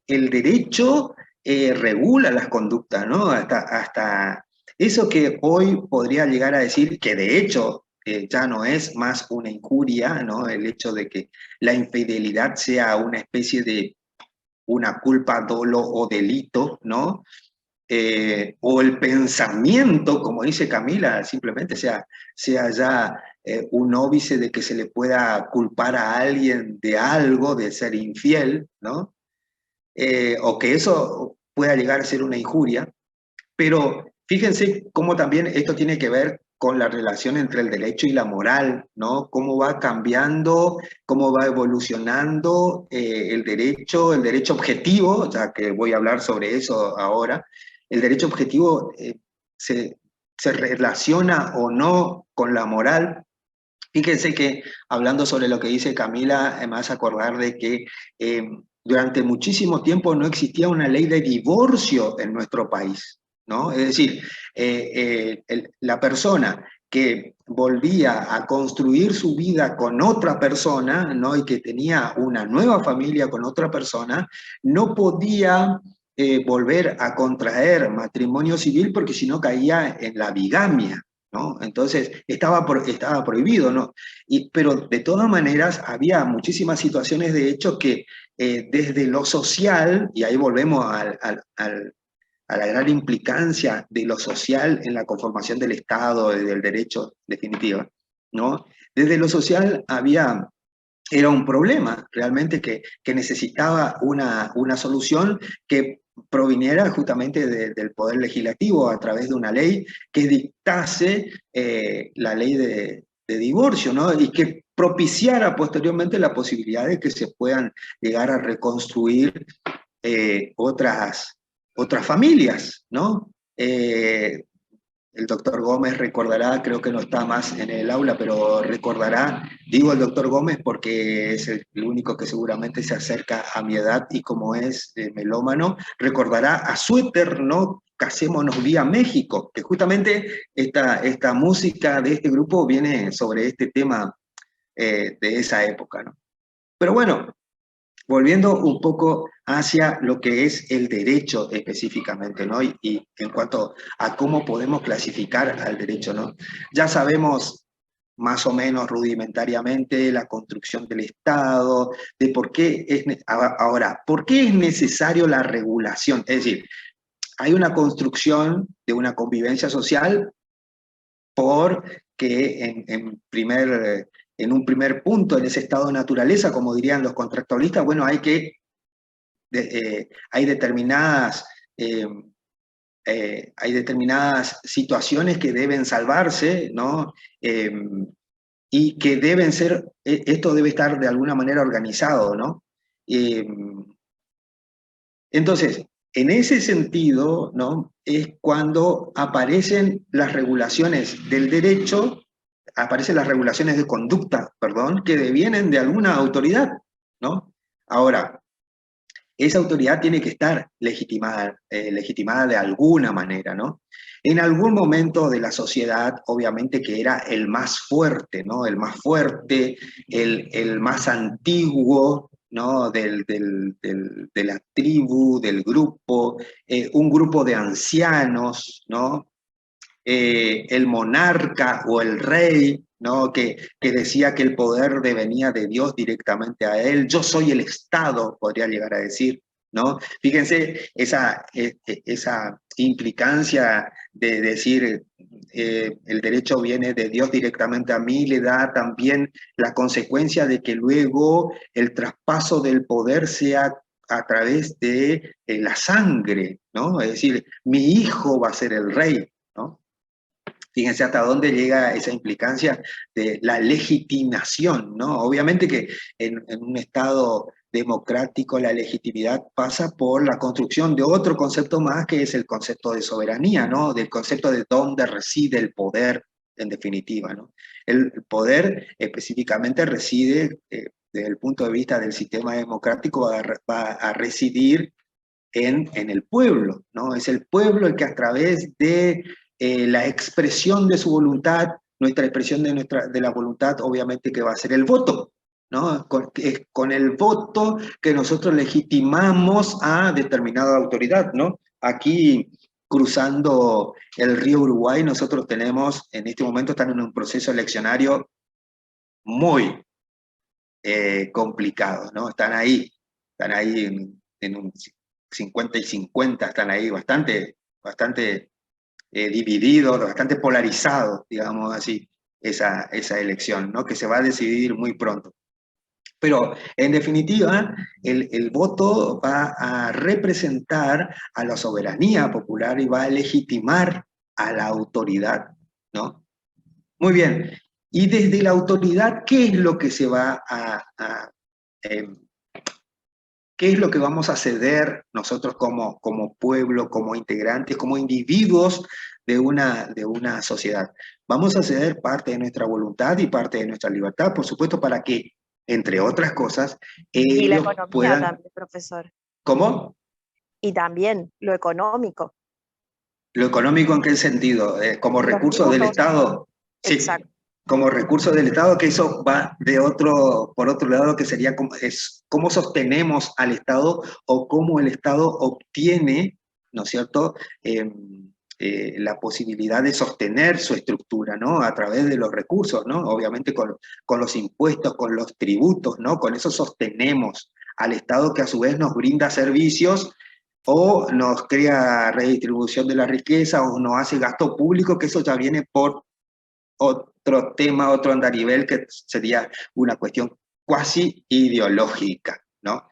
el derecho regula las conductas, ¿no? Hasta eso que hoy podría llegar a decir que de hecho ya no es más una injuria, ¿no? El hecho de que la infidelidad sea una especie de una culpa, dolo o delito, ¿no? o el pensamiento, como dice Camila, simplemente sea ya un óbice de que se le pueda culpar a alguien de algo, de ser infiel, ¿no? O que eso pueda llegar a ser una injuria. Pero fíjense cómo también esto tiene que ver con la relación entre el derecho y la moral, ¿no? Cómo va cambiando, cómo va evolucionando el derecho objetivo, ya que voy a hablar sobre eso ahora. El derecho objetivo se relaciona o no con la moral. Fíjense que hablando sobre lo que dice Camila, me hace acordar de que durante muchísimo tiempo no existía una ley de divorcio en nuestro país, ¿no? Es decir, la persona que volvía a construir su vida con otra persona, ¿no? Y que tenía una nueva familia con otra persona, no podía volver a contraer matrimonio civil porque si no caía en la bigamia, ¿no? Entonces estaba prohibido, ¿no? Pero de todas maneras había muchísimas situaciones de hecho que desde lo social, y ahí volvemos a la gran implicancia de lo social en la conformación del Estado y del derecho definitiva, ¿no? Desde lo social era un problema realmente que necesitaba una solución que proviniera justamente del Poder Legislativo a través de una ley que dictase la ley de divorcio, ¿no? Y que propiciara posteriormente la posibilidad de que se puedan llegar a reconstruir otras familias, ¿no? El doctor Gómez recordará, creo que no está más en el aula, pero recordará, digo el doctor Gómez porque es el único que seguramente se acerca a mi edad y como es melómano, recordará a Suéter, ¿no? Casémonos vía México, que justamente esta música de este grupo viene sobre este tema de esa época, ¿no? Pero bueno, volviendo un poco hacia lo que es el derecho específicamente, ¿no? Y en cuanto a cómo podemos clasificar al derecho, ¿no? Ya sabemos más o menos rudimentariamente la construcción del Estado, de por qué ¿por qué es necesario la regulación? Es decir, hay una construcción de una convivencia social porque en un primer punto, en ese estado de naturaleza, como dirían los contractualistas, bueno, hay determinadas situaciones que deben salvarse, ¿no? Y que deben ser, esto debe estar de alguna manera organizado, ¿no? Entonces, en ese sentido, ¿no? Es cuando aparecen las regulaciones del derecho, aparecen las regulaciones de conducta, perdón, que devienen de alguna autoridad, ¿no? Ahora, esa autoridad tiene que estar legitimada de alguna manera, ¿no? En algún momento de la sociedad, obviamente que era el más fuerte, ¿no? El más fuerte, el más antiguo, ¿no? De la tribu, del grupo, un grupo de ancianos, ¿no? El monarca o el rey, ¿no? Que decía que el poder venía de Dios directamente a él. Yo soy el Estado, podría llegar a decir, ¿no? Fíjense esa implicancia de decir el derecho viene de Dios directamente a mí, le da también la consecuencia de que luego el traspaso del poder sea a través de la sangre, ¿no? Es decir, mi hijo va a ser el rey, ¿no? Fíjense hasta dónde llega esa implicancia de la legitimación, ¿no? Obviamente que en un Estado democrático la legitimidad pasa por la construcción de otro concepto más, que es el concepto de soberanía, ¿no? Del concepto de dónde reside el poder, en definitiva, ¿no? El poder específicamente reside, desde el punto de vista del sistema democrático, va a residir en el pueblo, ¿no? Es el pueblo el que a través de la expresión de su voluntad, nuestra expresión de la voluntad, obviamente que va a ser el voto, ¿no? Con el voto que nosotros legitimamos a determinada autoridad, ¿no? Aquí, cruzando el río Uruguay, nosotros tenemos, en este momento están en un proceso eleccionario muy complicado, ¿no? Están ahí en un 50 y 50, están ahí bastante bastante dividido, bastante polarizado, digamos así, esa elección, ¿no? Que se va a decidir muy pronto. Pero, en definitiva, el voto va a representar a la soberanía popular y va a legitimar a la autoridad, ¿no? Muy bien. Y desde la autoridad, ¿qué es lo que se va qué es lo que vamos a ceder nosotros como pueblo, como integrantes, como individuos de una sociedad? Vamos a ceder parte de nuestra voluntad y parte de nuestra libertad, por supuesto, para que, entre otras cosas, Y la ellos economía puedan... también, profesor. ¿Cómo? Y también lo económico. ¿Lo económico en qué sentido? ¿Como recurso del Estado? Sí, Exacto. como recurso del Estado, que eso va por otro lado, que sería cómo sostenemos al Estado o cómo el Estado obtiene, ¿no es cierto?, la posibilidad de sostener su estructura, ¿no?, a través de los recursos, ¿no?, obviamente con los impuestos, con los tributos, ¿no?, con eso sostenemos al Estado, que a su vez nos brinda servicios o nos crea redistribución de la riqueza o nos hace gasto público, que eso ya viene por otro tema, otro andarivel, que sería una cuestión cuasi ideológica, ¿no?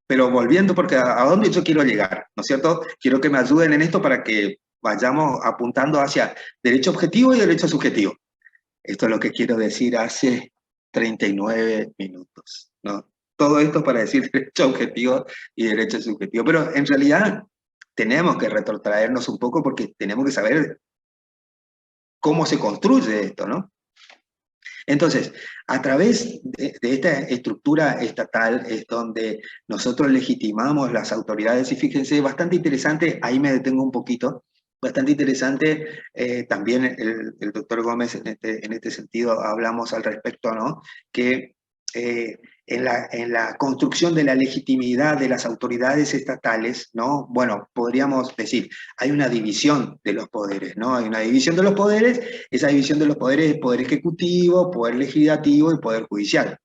Pero volviendo, porque a dónde yo quiero llegar, ¿no es cierto? Quiero que me ayuden en esto para que vayamos apuntando hacia derecho objetivo y derecho subjetivo. Esto es lo que quiero decir hace 39 minutos, ¿no? Todo esto para decir derecho objetivo y derecho subjetivo. Pero en realidad tenemos que retrotraernos un poco porque tenemos que saber cómo se construye esto, ¿no? Entonces, a través de esta estructura estatal es donde nosotros legitimamos las autoridades, y fíjense, bastante interesante, ahí me detengo un poquito, bastante interesante, también el doctor Gómez en este sentido hablamos al respecto, ¿no? Que en la construcción de la legitimidad de las autoridades estatales, ¿no? Bueno, podríamos decir, hay una división de los poderes, ¿no? Hay una división de los poderes, esa división de los poderes es poder ejecutivo, poder legislativo y poder judicial.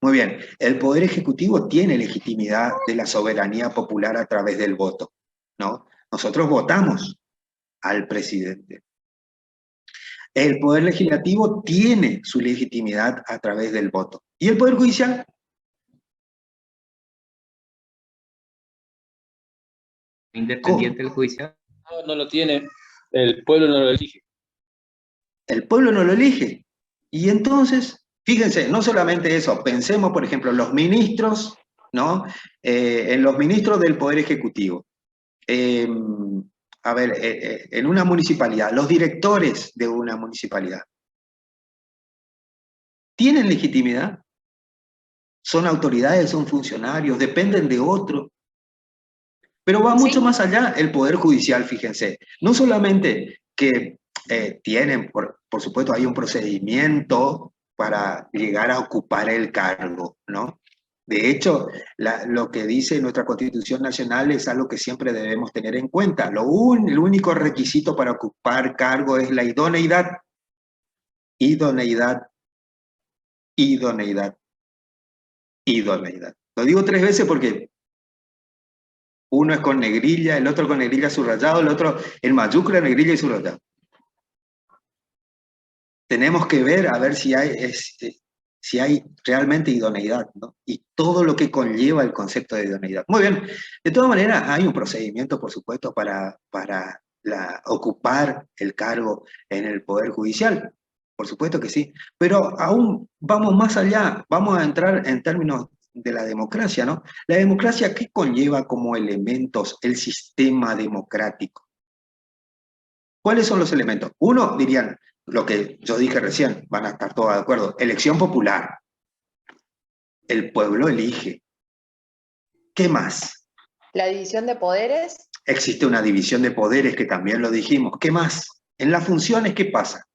Muy bien, el poder ejecutivo tiene legitimidad de la soberanía popular a través del voto, ¿no? Nosotros votamos al presidente. El poder legislativo tiene su legitimidad a través del voto. ¿Y el poder judicial? ¿Independiente el juicio? No, no lo tiene. El pueblo no lo elige. El pueblo no lo elige. Y entonces, fíjense, no solamente eso, pensemos, por ejemplo, en los ministros, ¿no? En los ministros del Poder Ejecutivo. A ver, en una municipalidad, los directores de una municipalidad, ¿tienen legitimidad? ¿Son autoridades, son funcionarios, dependen de otro? Pero va mucho más allá el Poder Judicial, fíjense. No solamente que tienen, por supuesto, hay un procedimiento para llegar a ocupar el cargo, ¿no? De hecho, lo que dice nuestra Constitución Nacional es algo que siempre debemos tener en cuenta. El único requisito para ocupar cargo es la idoneidad. Idoneidad. Idoneidad. Idoneidad. Lo digo 3 veces porque uno es con negrilla, el otro con negrilla subrayado, el otro en mayúscula, negrilla y subrayado. Tenemos que ver a ver si hay realmente idoneidad, ¿no? Y todo lo que conlleva el concepto de idoneidad. Muy bien, de todas maneras hay un procedimiento, por supuesto, para ocupar el cargo en el Poder Judicial. Por supuesto que sí, pero aún vamos más allá, vamos a entrar en términos de la democracia, ¿no? La democracia, ¿qué conlleva como elementos el sistema democrático? ¿Cuáles son los elementos? Uno, dirían, lo que yo dije recién, van a estar todos de acuerdo, elección popular. El pueblo elige. ¿Qué más? La división de poderes. Existe una división de poderes que también lo dijimos. ¿Qué más? En las funciones, ¿qué pasa?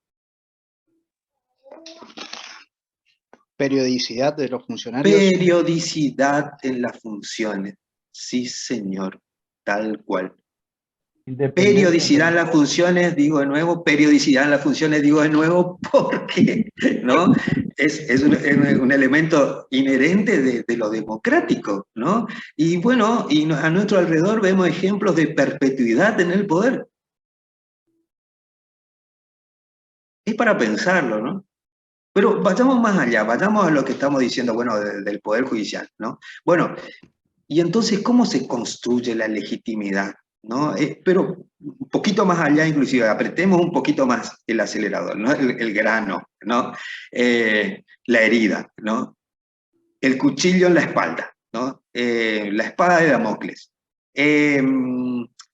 Periodicidad de los funcionarios. Periodicidad en las funciones. Sí, señor. Tal cual. Periodicidad en las funciones, digo de nuevo, periodicidad en las funciones, digo de nuevo, porque, ¿no? es un elemento inherente de lo democrático, ¿no? Y bueno, a nuestro alrededor vemos ejemplos de perpetuidad en el poder. Es para pensarlo, ¿no? Pero vayamos más allá, vayamos a lo que estamos diciendo, bueno, del Poder Judicial, ¿no? Bueno, y entonces, ¿cómo se construye la legitimidad? ¿No? Pero un poquito más allá, inclusive, apretemos un poquito más el acelerador, ¿no? El grano, ¿no? La herida, ¿no? El cuchillo en la espalda, ¿no? La espada de Damocles.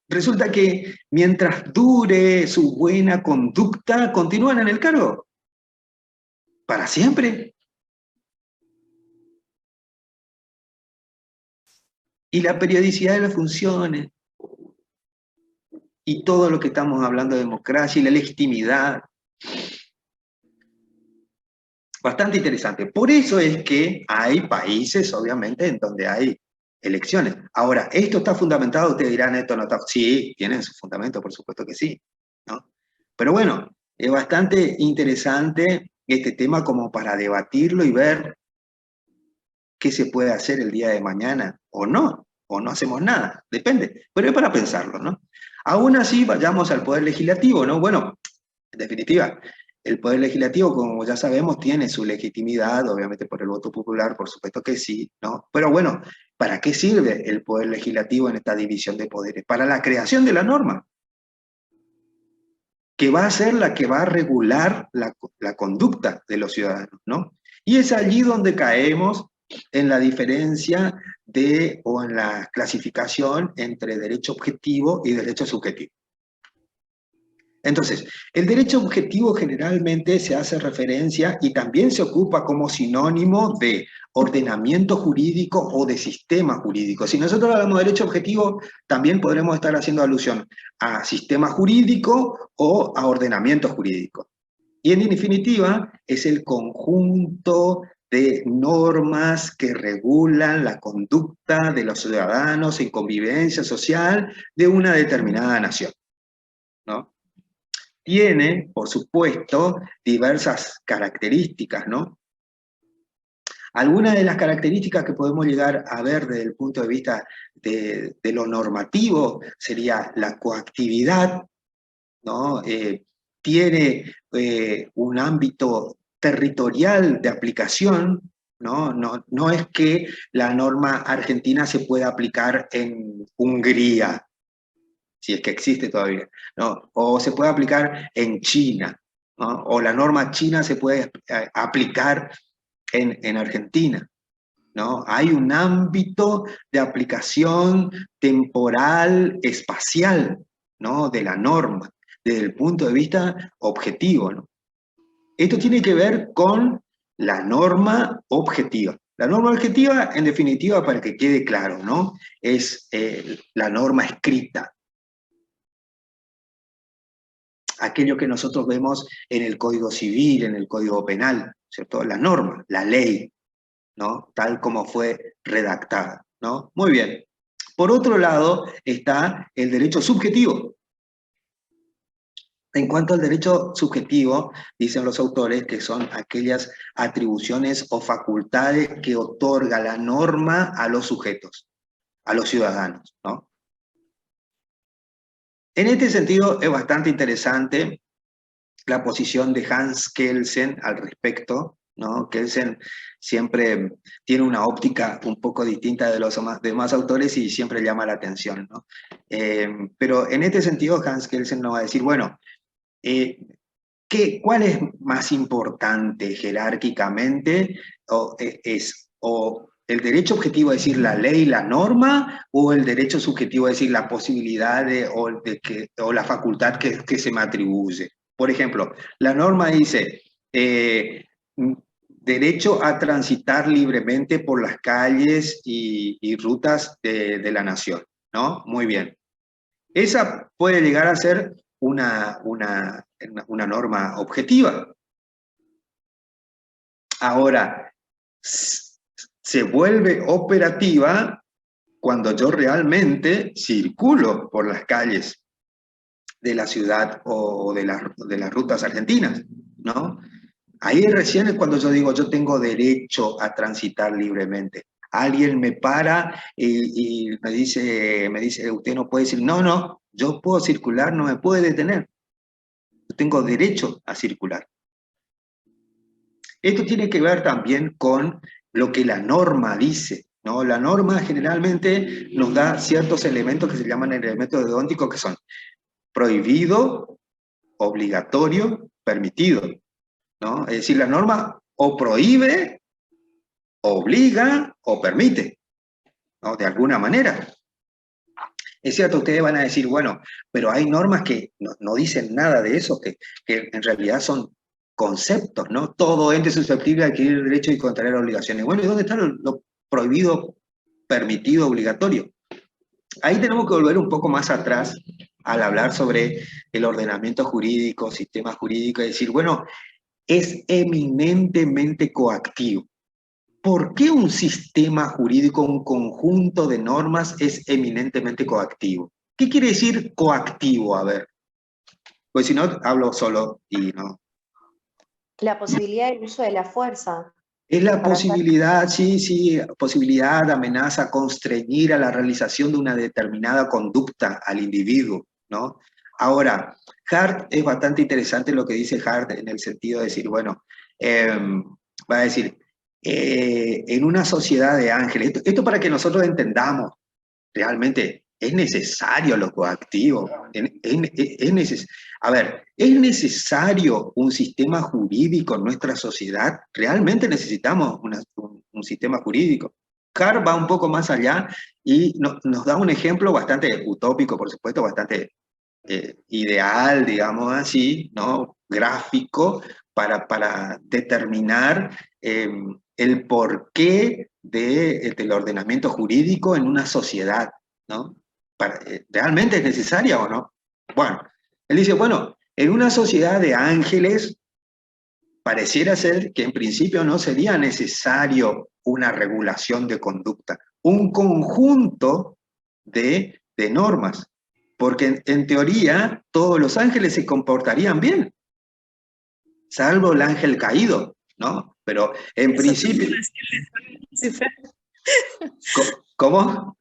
Resulta que mientras dure su buena conducta, continúan en el cargo. ¿Para siempre? Y la periodicidad de las funciones, y todo lo que estamos hablando de democracia y la legitimidad. Bastante interesante. Por eso es que hay países, obviamente, en donde hay elecciones. Ahora, ¿esto está fundamentado? Ustedes dirán, esto no está... Sí, tienen su fundamento, por supuesto que sí, ¿no? Pero bueno, es bastante interesante este tema como para debatirlo y ver qué se puede hacer el día de mañana, o no hacemos nada, depende, pero es para pensarlo, ¿no? Aún así, vayamos al Poder Legislativo, ¿no? Bueno, en definitiva, el Poder Legislativo, como ya sabemos, tiene su legitimidad, obviamente por el voto popular, por supuesto que sí, ¿no? Pero bueno, ¿para qué sirve el Poder Legislativo en esta división de poderes? Para la creación de la norma, que va a ser la que va a regular la conducta de los ciudadanos, ¿no? Y es allí donde caemos en la diferencia o en la clasificación entre derecho objetivo y derecho subjetivo. Entonces, el derecho objetivo generalmente se hace referencia y también se ocupa como sinónimo de ordenamiento jurídico o de sistema jurídico. Si nosotros hablamos de derecho objetivo, también podremos estar haciendo alusión a sistema jurídico o a ordenamiento jurídico. Y en definitiva, es el conjunto de normas que regulan la conducta de los ciudadanos en convivencia social de una determinada nación, ¿no? Tiene, por supuesto, diversas características, ¿no? Algunas de las características que podemos llegar a ver desde el punto de vista de lo normativo sería la coactividad, ¿no? Tiene un ámbito territorial de aplicación, ¿no? No es que la norma argentina se pueda aplicar en Hungría, si es que existe todavía, ¿no? O se puede aplicar en China, ¿no? O la norma china se puede aplicar en Argentina, ¿no? Hay un ámbito de aplicación temporal, espacial, ¿no? De la norma, desde el punto de vista objetivo, ¿no? Esto tiene que ver con la norma objetiva. La norma objetiva, en definitiva, para que quede claro, ¿no? Es la norma escrita. Aquello que nosotros vemos en el Código Civil, en el Código Penal, ¿cierto? La norma, la ley, ¿no? Tal como fue redactada, ¿no? Muy bien. Por otro lado está el derecho subjetivo. En cuanto al derecho subjetivo, dicen los autores que son aquellas atribuciones o facultades que otorga la norma a los sujetos, a los ciudadanos, ¿no? En este sentido es bastante interesante la posición de Hans Kelsen al respecto, ¿no? Kelsen siempre tiene una óptica un poco distinta de los demás autores y siempre llama la atención, ¿no? Pero en este sentido Hans Kelsen nos va a decir, bueno, ¿cuál es más importante jerárquicamente? ¿O el derecho objetivo, es decir, la ley, la norma, o el derecho subjetivo, es decir, la posibilidad o la facultad que se me atribuye? Por ejemplo, la norma dice, derecho a transitar libremente por las calles y rutas de la nación, ¿no? Muy bien. Esa puede llegar a ser una norma objetiva. Ahora, se vuelve operativa cuando yo realmente circulo por las calles de la ciudad o de las rutas argentinas, ¿no? Ahí recién es cuando yo digo, yo tengo derecho a transitar libremente. Alguien me para y me dice, usted no puede decir, no, yo puedo circular, no me puede detener. Yo tengo derecho a circular. Esto tiene que ver también con lo que la norma dice, ¿no? La norma generalmente nos da ciertos elementos que se llaman elementos deónticos, que son prohibido, obligatorio, permitido, ¿no? Es decir, la norma o prohíbe, obliga o permite, ¿no? De alguna manera. Es cierto, ustedes van a decir, bueno, pero hay normas que no dicen nada de eso, que en realidad son conceptos, ¿no? Todo ente susceptible de adquirir derechos y contraer obligaciones. Bueno, ¿y dónde está lo prohibido, permitido, obligatorio? Ahí tenemos que volver un poco más atrás al hablar sobre el ordenamiento jurídico, sistema jurídico, y decir, bueno, es eminentemente coactivo. ¿Por qué un sistema jurídico, un conjunto de normas es eminentemente coactivo? ¿Qué quiere decir coactivo? A ver, pues si no, hablo solo y no. La posibilidad del uso de la fuerza. Es la posibilidad, sí, posibilidad, amenaza, constreñir a la realización de una determinada conducta al individuo, ¿no? Ahora, Hart es bastante interesante lo que dice Hart en el sentido de decir, bueno, va a decir, en una sociedad de ángeles, esto para que nosotros entendamos, realmente es necesario lo coactivo, a ver, ¿es necesario un sistema jurídico en nuestra sociedad? ¿Realmente necesitamos un sistema jurídico? Hart va un poco más allá y nos da un ejemplo bastante utópico, por supuesto, bastante ideal, digamos así, ¿no? Gráfico, para determinar el porqué del ordenamiento jurídico en una sociedad, ¿no? ¿Realmente es necesaria o no? Bueno, él dice, bueno, en una sociedad de ángeles pareciera ser que en principio no sería necesario una regulación de conducta, un conjunto de normas, porque en teoría todos los ángeles se comportarían bien, salvo el ángel caído, ¿no? Pero en principio... ¿Cómo?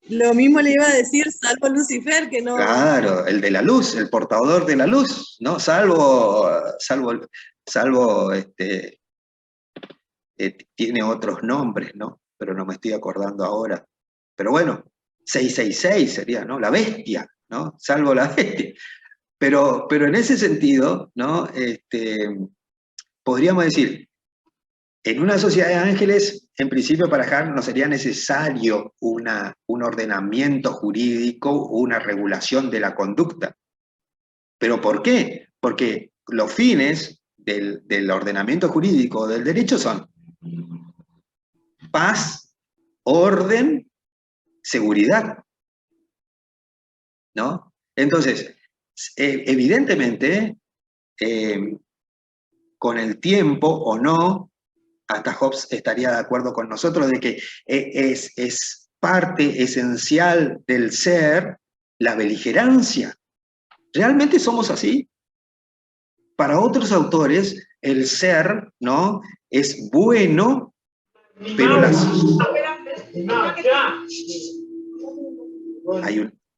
Lo mismo le iba a decir, salvo Lucifer, que no... Claro, el de la luz, el portador de la luz, ¿no? Salvo tiene otros nombres, ¿no? Pero no me estoy acordando ahora. Pero bueno, 666 sería, ¿no? La bestia, ¿no? Salvo la bestia. Pero en ese sentido, ¿no? Podríamos decir, en una sociedad de ángeles, en principio para Hart no sería necesario un ordenamiento jurídico, una regulación de la conducta. ¿Pero por qué? Porque los fines del ordenamiento jurídico del derecho son paz, orden, seguridad, ¿no? Entonces, evidentemente, con el tiempo o no, hasta Hobbes estaría de acuerdo con nosotros de que es parte esencial del ser la beligerancia. ¿Realmente somos así? Para otros autores, el ser, ¿no? Es bueno, pero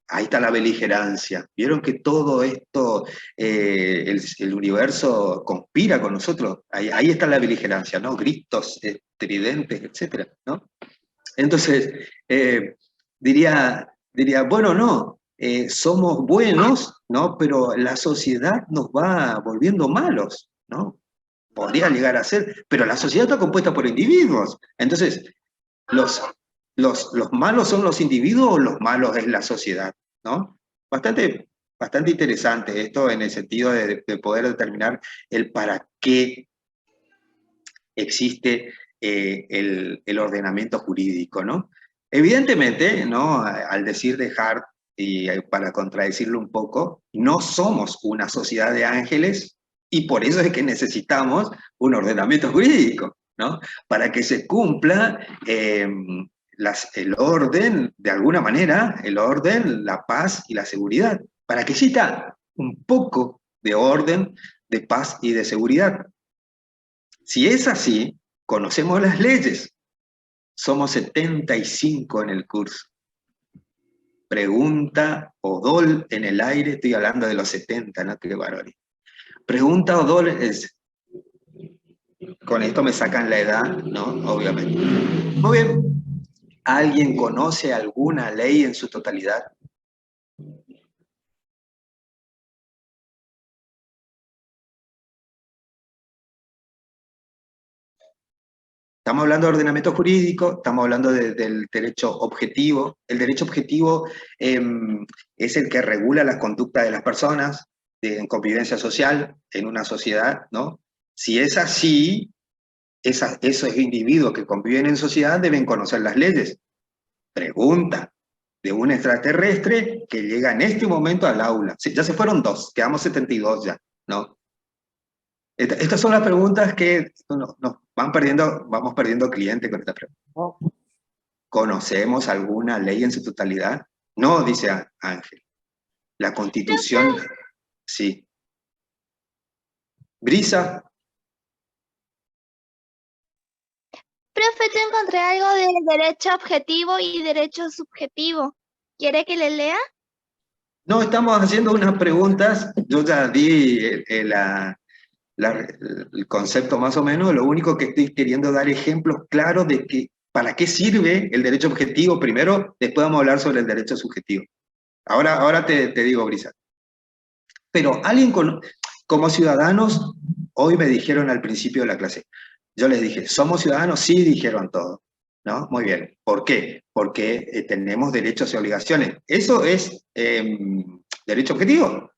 ahí está la beligerancia. ¿Vieron que todo esto, el universo conspira con nosotros? Ahí está la beligerancia, ¿no? Gritos, tridentes, etcétera, ¿no? Entonces, diría, bueno, no, somos buenos, ¿no? Pero la sociedad nos va volviendo malos, ¿no? Podría llegar a ser, pero la sociedad está compuesta por individuos. Entonces, los malos son los individuos o los malos es la sociedad, ¿no? Bastante interesante esto en el sentido de poder determinar el para qué existe el ordenamiento jurídico, ¿no? Evidentemente, ¿no? Al decir de Hart, y para contradecirlo un poco, no somos una sociedad de ángeles y por eso es que necesitamos un ordenamiento jurídico, ¿no? Para que se cumpla el orden, de alguna manera, el orden, la paz y la seguridad, para que exista un poco de orden, de paz y de seguridad. Si es así, conocemos las leyes. Somos 75 en el curso. Pregunta Odol en el aire, estoy hablando de los 70, ¿no? Qué varones. Pregunta Odol es... Con esto me sacan la edad, ¿no? Obviamente. Muy bien. ¿Alguien conoce alguna ley en su totalidad? Estamos hablando de ordenamiento jurídico, estamos hablando del derecho objetivo. El derecho objetivo es el que regula la conducta de las personas en convivencia social, en una sociedad, ¿no? Si es así, esos individuos que conviven en sociedad deben conocer las leyes. Pregunta de un extraterrestre que llega en este momento al aula. Sí, ya se fueron 2, quedamos 72 ya, ¿no? Estas son las preguntas que nos vamos perdiendo clientes con esta pregunta. ¿Conocemos alguna ley en su totalidad? No, dice Ángel. La Constitución, sí. Brisa. Profe, te encontré algo de derecho objetivo y derecho subjetivo. ¿Quiere que le lea? No, estamos haciendo unas preguntas. Yo ya di el concepto más o menos. Lo único que estoy queriendo dar ejemplos claros de que para qué sirve el derecho objetivo primero, después vamos a hablar sobre el derecho subjetivo. Ahora te digo, Brisa. Pero alguien como ciudadanos, hoy me dijeron al principio de la clase, yo les dije, ¿somos ciudadanos? Sí, dijeron todos, ¿no? Muy bien. ¿Por qué? Porque tenemos derechos y obligaciones. Eso es derecho objetivo.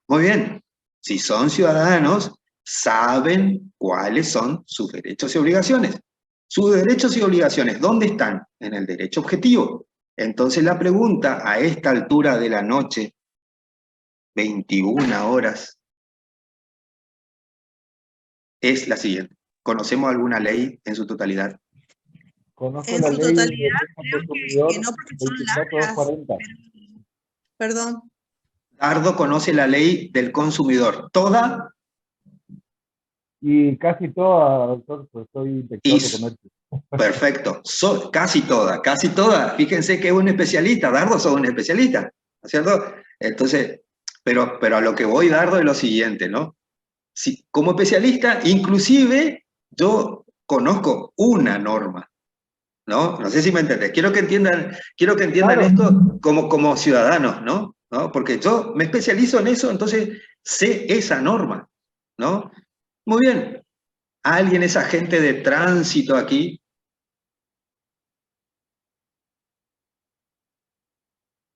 Muy bien. Si son ciudadanos, saben cuáles son sus derechos y obligaciones. Sus derechos y obligaciones, ¿dónde están? En el derecho objetivo. Entonces la pregunta a esta altura de la noche, 21 horas, es la siguiente. ¿Conocemos alguna ley en su totalidad? Conozco En la su ley totalidad del creo consumidor que no, porque son 2440. largas. Perdón. Dardo conoce la ley del consumidor. ¿Toda? Y casi toda, doctor, pues soy inspector de comercio. Perfecto. Casi toda. Fíjense que es un especialista. Dardo, sos un especialista, ¿no es cierto? Entonces, pero a lo que voy, Dardo, es lo siguiente, ¿no? Si, como especialista, inclusive, yo conozco una norma, ¿no? No sé si me entendés. Quiero que entiendan claro, esto como ciudadanos, ¿no? Porque yo me especializo en eso, entonces sé esa norma, ¿no? Muy bien. ¿Alguien es agente de tránsito aquí?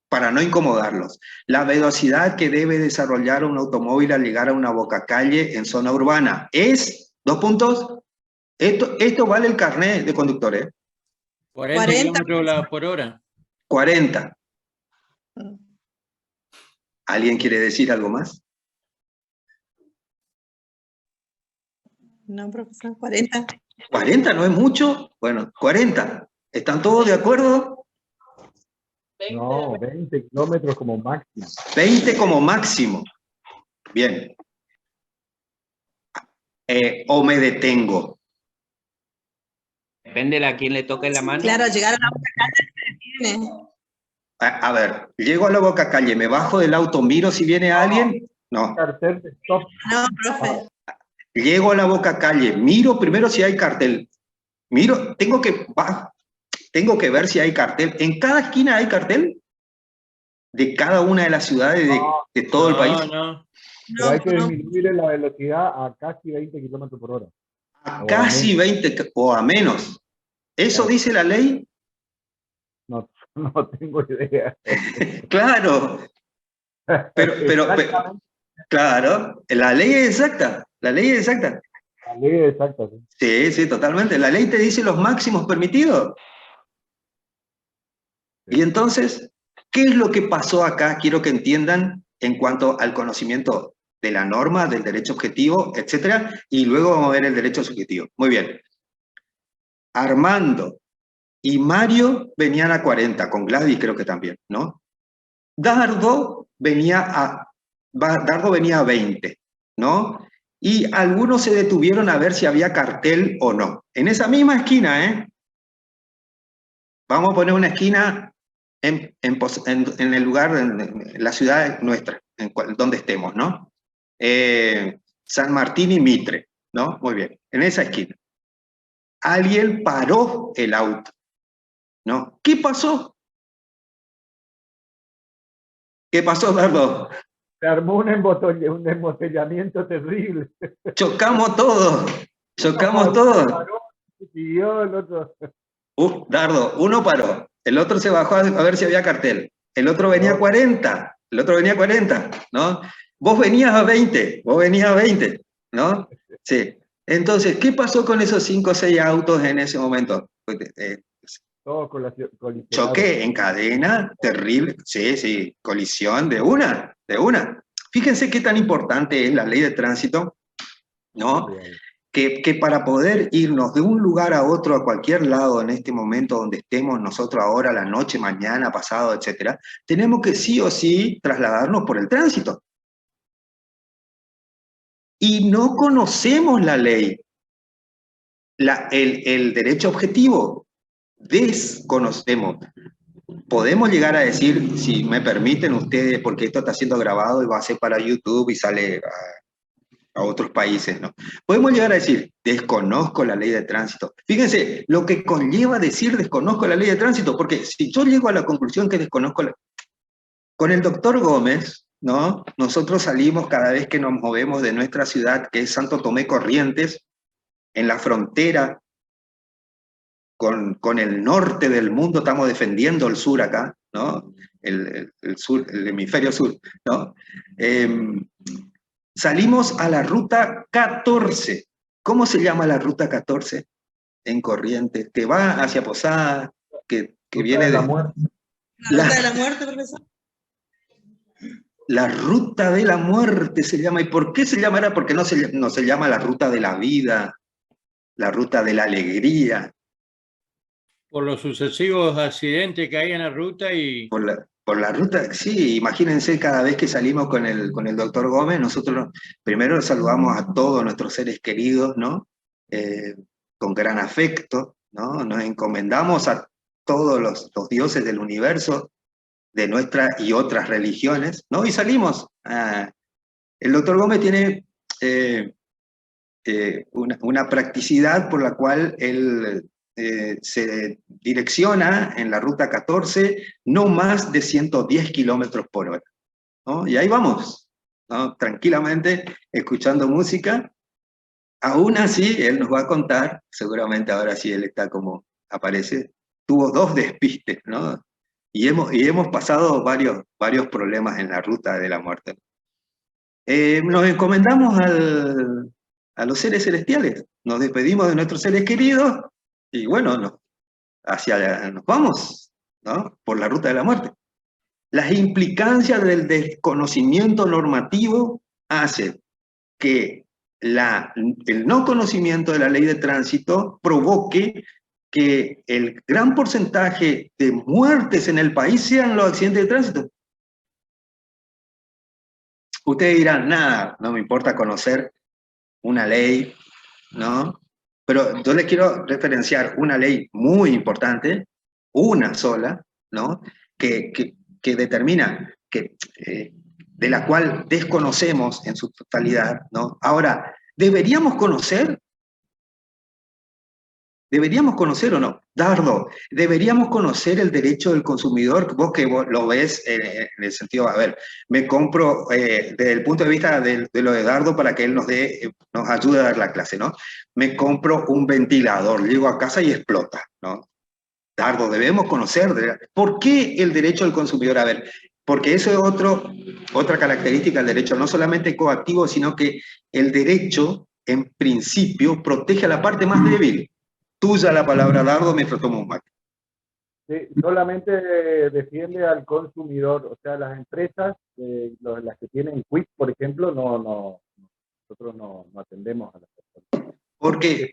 Para no incomodarlos. La velocidad que debe desarrollar un automóvil al llegar a una bocacalle en zona urbana es, 2 puntos, esto vale el carnet de conductor, ¿eh? 40 kilómetros por hora. 40. ¿Alguien quiere decir algo más? No, profesor, 40. ¿40 no es mucho? Bueno, 40. ¿Están todos de acuerdo? No, 20 kilómetros como máximo. 20 como máximo. Bien. O me detengo. Depende de a quién le toque la mano. Claro, llegar a la bocacalle se detiene. A ver, llego a la bocacalle, me bajo del auto, miro si viene alguien. No. Cartel de stop. No, profe. Llego a la bocacalle, miro primero si hay cartel. Miro, tengo que ver si hay cartel. ¿En cada esquina hay cartel? ¿De cada una de las ciudades de todo el país? No. Pero hay que disminuir la velocidad a casi 20 kilómetros por hora. A casi 20 o a menos. ¿Eso dice la ley? No tengo idea. Claro. Pero, claro, la ley es exacta. La ley es exacta. La ley es exacta, sí. Sí, totalmente. La ley te dice los máximos permitidos. Y entonces, ¿qué es lo que pasó acá? Quiero que entiendan en cuanto al conocimiento de la norma, del derecho objetivo, etcétera, y luego vamos a ver el derecho subjetivo. Muy bien. Armando y Mario venían a 40, con Gladys creo que también, ¿no? Dardo venía a 20, ¿no? Y algunos se detuvieron a ver si había cartel o no. En esa misma esquina, vamos a poner una esquina en el lugar, en la ciudad nuestra, donde estemos, ¿no? San Martín y Mitre, ¿no? Muy bien, en esa esquina. Alguien paró el auto, ¿no? ¿Qué pasó? ¿Qué pasó, Dardo? Se armó un embotellamiento terrible. Chocamos todos, chocamos Uno todos. paró, siguió el otro. Dardo, uno paró, el otro se bajó a ver si había cartel, el otro venía a 40, el otro venía a 40, ¿no? Vos venías a 20, ¿no? Sí. Entonces, ¿qué pasó con esos 5 o 6 autos en ese momento? Todos colisionados. Choque en cadena, terrible, sí, colisión de una. Fíjense qué tan importante es la ley de tránsito, ¿no? Que para poder irnos de un lugar a otro, a cualquier lado en este momento donde estemos nosotros ahora, la noche, mañana, pasado, etcétera, tenemos que sí o sí trasladarnos por el tránsito. Y no conocemos la ley, el derecho objetivo, desconocemos. Podemos llegar a decir, si me permiten ustedes, porque esto está siendo grabado y va a ser para YouTube y sale a otros países, ¿no? Podemos llegar a decir, desconozco la ley de tránsito. Fíjense, lo que conlleva decir desconozco la ley de tránsito, porque si yo llego a la conclusión que desconozco Con el doctor Gómez, ¿no? Nosotros salimos cada vez que nos movemos de nuestra ciudad, que es Santo Tomé Corrientes, en la frontera con el norte del mundo, estamos defendiendo el sur acá, ¿no? El sur, el hemisferio sur, ¿no? Salimos a la ruta 14. ¿Cómo se llama la ruta 14? En Corrientes, que va hacia Posada, que viene de... La ruta de la muerte, profesor. La ruta de la muerte se llama. ¿Y por qué se llama? Era porque no se llama la ruta de la vida, la ruta de la alegría. Por los sucesivos accidentes que hay en la ruta y... Por la ruta, sí, imagínense cada vez que salimos con el doctor Gómez, nosotros primero saludamos a todos nuestros seres queridos, ¿no? Con gran afecto, ¿no? Nos encomendamos a todos los dioses del universo, de nuestra y otras religiones, ¿no? Y salimos. El doctor Gómez tiene una practicidad por la cual él se direcciona en la ruta 14 no más de 110 kilómetros por hora, ¿no? Y ahí vamos, ¿no? Tranquilamente, escuchando música. Aún así, él nos va a contar, seguramente ahora sí él está como aparece, tuvo 2 despistes, ¿no? Y hemos pasado varios problemas en la ruta de la muerte. Nos encomendamos a los seres celestiales, nos despedimos de nuestros seres queridos, y bueno, nos vamos, ¿no? Por la ruta de la muerte. Las implicancias del desconocimiento normativo hacen que el no conocimiento de la ley de tránsito provoque que el gran porcentaje de muertes en el país sean los accidentes de tránsito. Ustedes dirán, nada, no me importa conocer una ley, ¿no? Pero yo les quiero referenciar una ley muy importante, una sola, ¿no? Que determina, de la cual desconocemos en su totalidad, ¿no? Ahora, ¿deberíamos conocer? ¿Deberíamos conocer o no? Dardo, ¿deberíamos conocer el derecho del consumidor? Vos que lo ves en el sentido, a ver, me compro desde el punto de vista de lo de Dardo para que él nos ayude a dar la clase, ¿no? Me compro un ventilador, llego a casa y explota, ¿no? Dardo, debemos conocer, ¿por qué el derecho del consumidor? A ver, porque eso es otra característica del derecho, no solamente coactivo, sino que el derecho, en principio, protege a la parte más débil. Tuya la palabra, Dardo, mientras tomo un mate. Sí, solamente defiende al consumidor, o sea, las empresas, las que tienen quick, por ejemplo, nosotros no atendemos a las personas. ¿Por qué?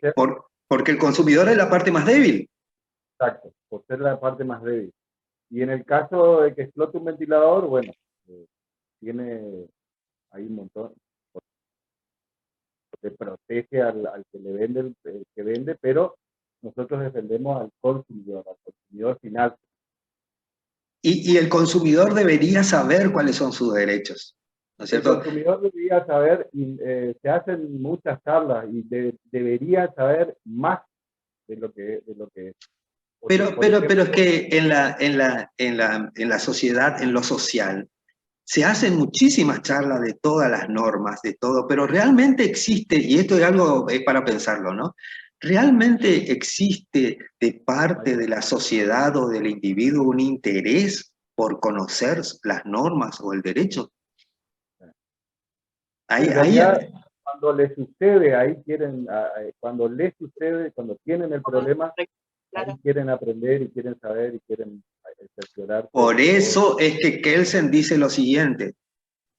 Porque el consumidor es la parte más débil. Exacto, por ser la parte más débil. Y en el caso de que explote un ventilador, bueno, tiene ahí un montón. se protege al que le vende, el que vende, pero nosotros defendemos al consumidor final. Y el consumidor debería saber cuáles son sus derechos, ¿no es cierto? El consumidor debería saber, y se hacen muchas charlas, y debería saber más de lo que es. Pero es que en la sociedad, en lo social, se hacen muchísimas charlas de todas las normas, de todo, pero realmente existe, y esto es algo para pensarlo, ¿no? ¿Realmente existe de parte de la sociedad o del individuo un interés por conocer las normas o el derecho? Cuando les sucede, ahí quieren, cuando les sucede, cuando tienen el problema, ahí quieren aprender y quieren saber y quieren cerciorarse. Por eso es que Kelsen dice lo siguiente,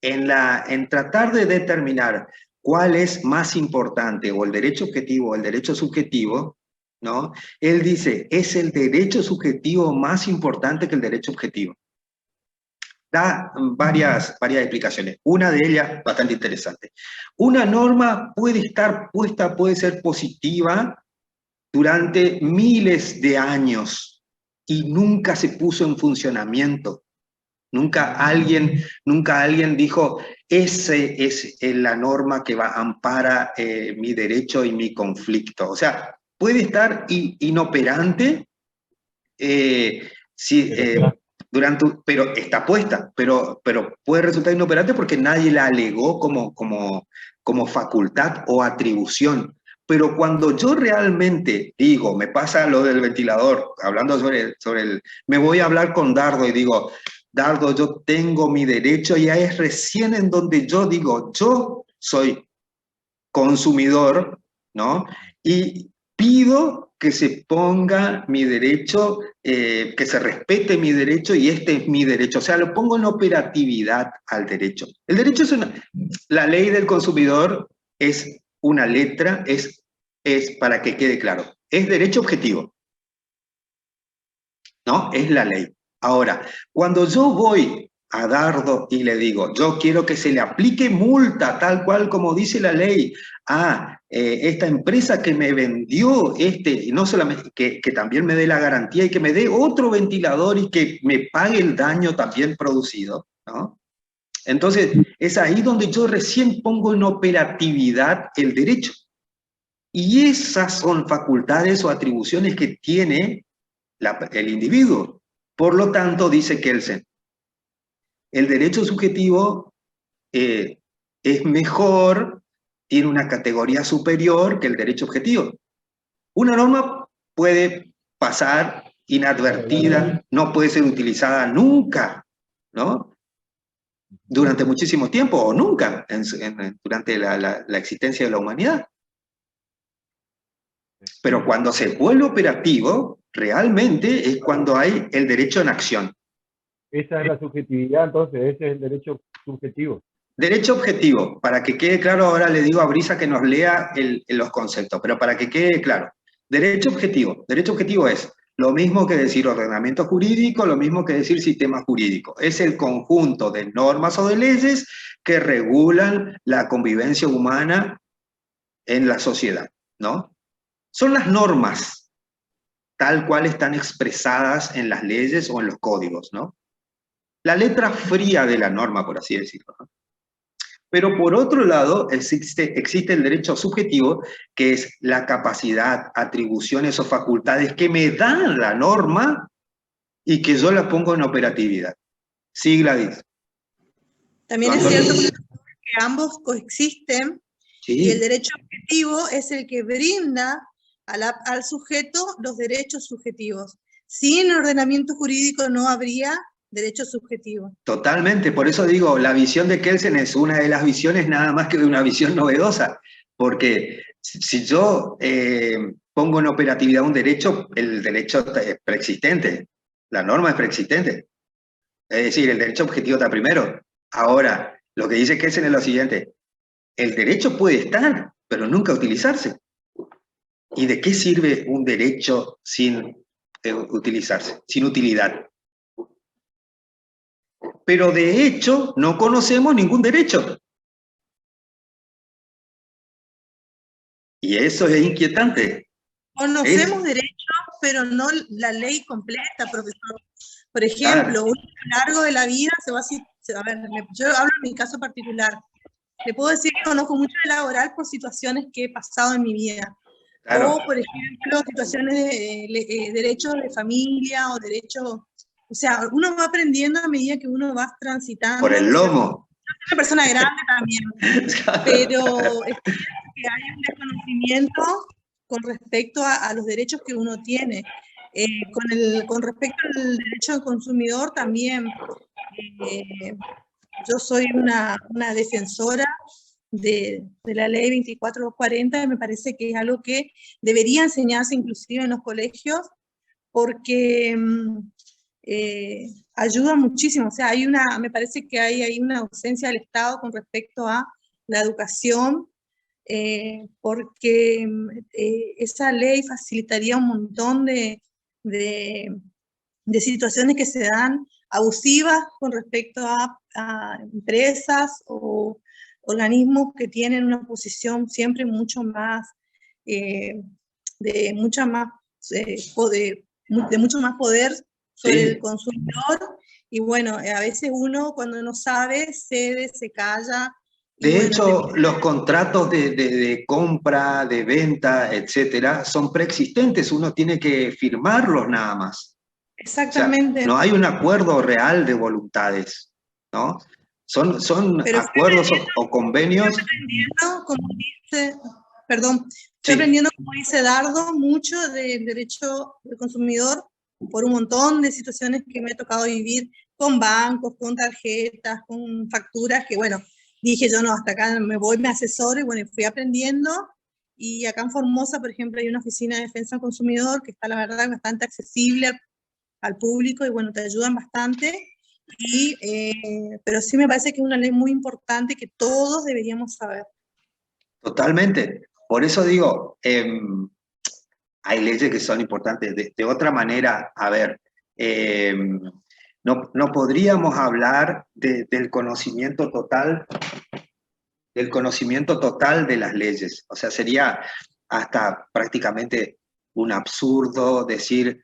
en tratar de determinar cuál es más importante, o el derecho objetivo o el derecho subjetivo, ¿no? Él dice, es el derecho subjetivo más importante que el derecho objetivo. Da varias explicaciones. Una de ellas, bastante interesante. Una norma puede estar puesta, puede ser positiva durante miles de años y nunca se puso en funcionamiento. Nunca alguien dijo, ese es la norma que ampara mi derecho y mi conflicto. O sea, puede estar inoperante, pero está puesta, pero puede resultar inoperante porque nadie la alegó como facultad o atribución. Pero cuando yo realmente digo, me pasa lo del ventilador, hablando me voy a hablar con Dardo y digo, Dardo, yo tengo mi derecho, y ahí es recién en donde yo digo, yo soy consumidor, ¿no? Y pido que se ponga mi derecho, que se respete mi derecho, y este es mi derecho. O sea, lo pongo en operatividad al derecho. El derecho es la ley del consumidor es una letra, es para que quede claro, es derecho objetivo, ¿no? Es la ley. Ahora, cuando yo voy a Dardo y le digo, yo quiero que se le aplique multa, tal cual como dice la ley, a esta empresa que me vendió no solamente, que también me dé la garantía y que me dé otro ventilador y que me pague el daño también producido, ¿no? Entonces, es ahí donde yo recién pongo en operatividad el derecho. Y esas son facultades o atribuciones que tiene el individuo. Por lo tanto, dice Kelsen, el derecho subjetivo es mejor, tiene una categoría superior que el derecho objetivo. Una norma puede pasar inadvertida, no puede ser utilizada nunca, ¿no? Durante muchísimo tiempo, o nunca, durante la existencia de la humanidad. Pero cuando se vuelve operativo, realmente es cuando hay el derecho en acción. Esa es la subjetividad, entonces, ese es el derecho subjetivo. Derecho objetivo, para que quede claro, ahora le digo a Brisa que nos lea los conceptos, pero para que quede claro. Derecho objetivo es lo mismo que decir ordenamiento jurídico, lo mismo que decir sistema jurídico. Es el conjunto de normas o de leyes que regulan la convivencia humana en la sociedad, ¿no? Son las normas, tal cual están expresadas en las leyes o en los códigos, ¿no? La letra fría de la norma, por así decirlo, ¿no? Pero por otro lado, existe el derecho subjetivo, que es la capacidad, atribuciones o facultades que me dan la norma y que yo la pongo en operatividad. Sí, Gladys. También es cierto que ambos coexisten, sí. Y el derecho objetivo es el que brinda al sujeto los derechos subjetivos. Sin ordenamiento jurídico no habría derecho subjetivo. Totalmente, por eso digo, la visión de Kelsen es una de las visiones nada más que de una visión novedosa, porque si yo pongo en operatividad un derecho, el derecho es preexistente, la norma es preexistente, es decir, el derecho objetivo está primero. Ahora, lo que dice Kelsen es lo siguiente, el derecho puede estar, pero nunca utilizarse. ¿Y de qué sirve un derecho sin utilizarse, sin utilidad? Pero de hecho no conocemos ningún derecho. Y eso es inquietante. Conocemos derechos, pero no la ley completa, profesor. Por ejemplo, uno a lo largo de la vida se va a ver, yo hablo en mi caso particular. Le puedo decir que conozco mucho de laboral por situaciones que he pasado en mi vida. Claro. O, por ejemplo, situaciones de derechos de familia o derechos... O sea, uno va aprendiendo a medida que uno va transitando. Por el lomo. Soy una persona grande también, pero es cierto que hay un desconocimiento con respecto a los derechos que uno tiene. Con respecto al derecho del consumidor también, yo soy una defensora de la ley 2440, me parece que es algo que debería enseñarse inclusive en los colegios, porque ayuda muchísimo. O sea, me parece que hay una ausencia del Estado con respecto a la educación, porque esa ley facilitaría un montón de situaciones que se dan abusivas con respecto a empresas o organismos que tienen una posición siempre mucho más, de mucho más poder sobre el consumidor, y bueno, a veces uno cuando no sabe cede, se calla. De hecho, los contratos de compra, de venta, etcétera, son preexistentes, uno tiene que firmarlos nada más. Exactamente. O sea, no hay un acuerdo real de voluntades, ¿no? Son acuerdos o convenios. Estoy aprendiendo, estoy aprendiendo, como dice Dardo, mucho del derecho del consumidor por un montón de situaciones que me ha tocado vivir con bancos, con tarjetas, con facturas, que bueno, dije yo no, hasta acá me voy, me asesoro, y bueno, fui aprendiendo. Y acá en Formosa, por ejemplo, hay una oficina de defensa del consumidor que está, la verdad, bastante accesible al público, y bueno, te ayudan bastante. Pero sí me parece que es una ley muy importante que todos deberíamos saber. Totalmente. Por eso digo, hay leyes que son importantes. De otra manera, a ver, no podríamos hablar del conocimiento total de las leyes. O sea, sería hasta prácticamente un absurdo decir,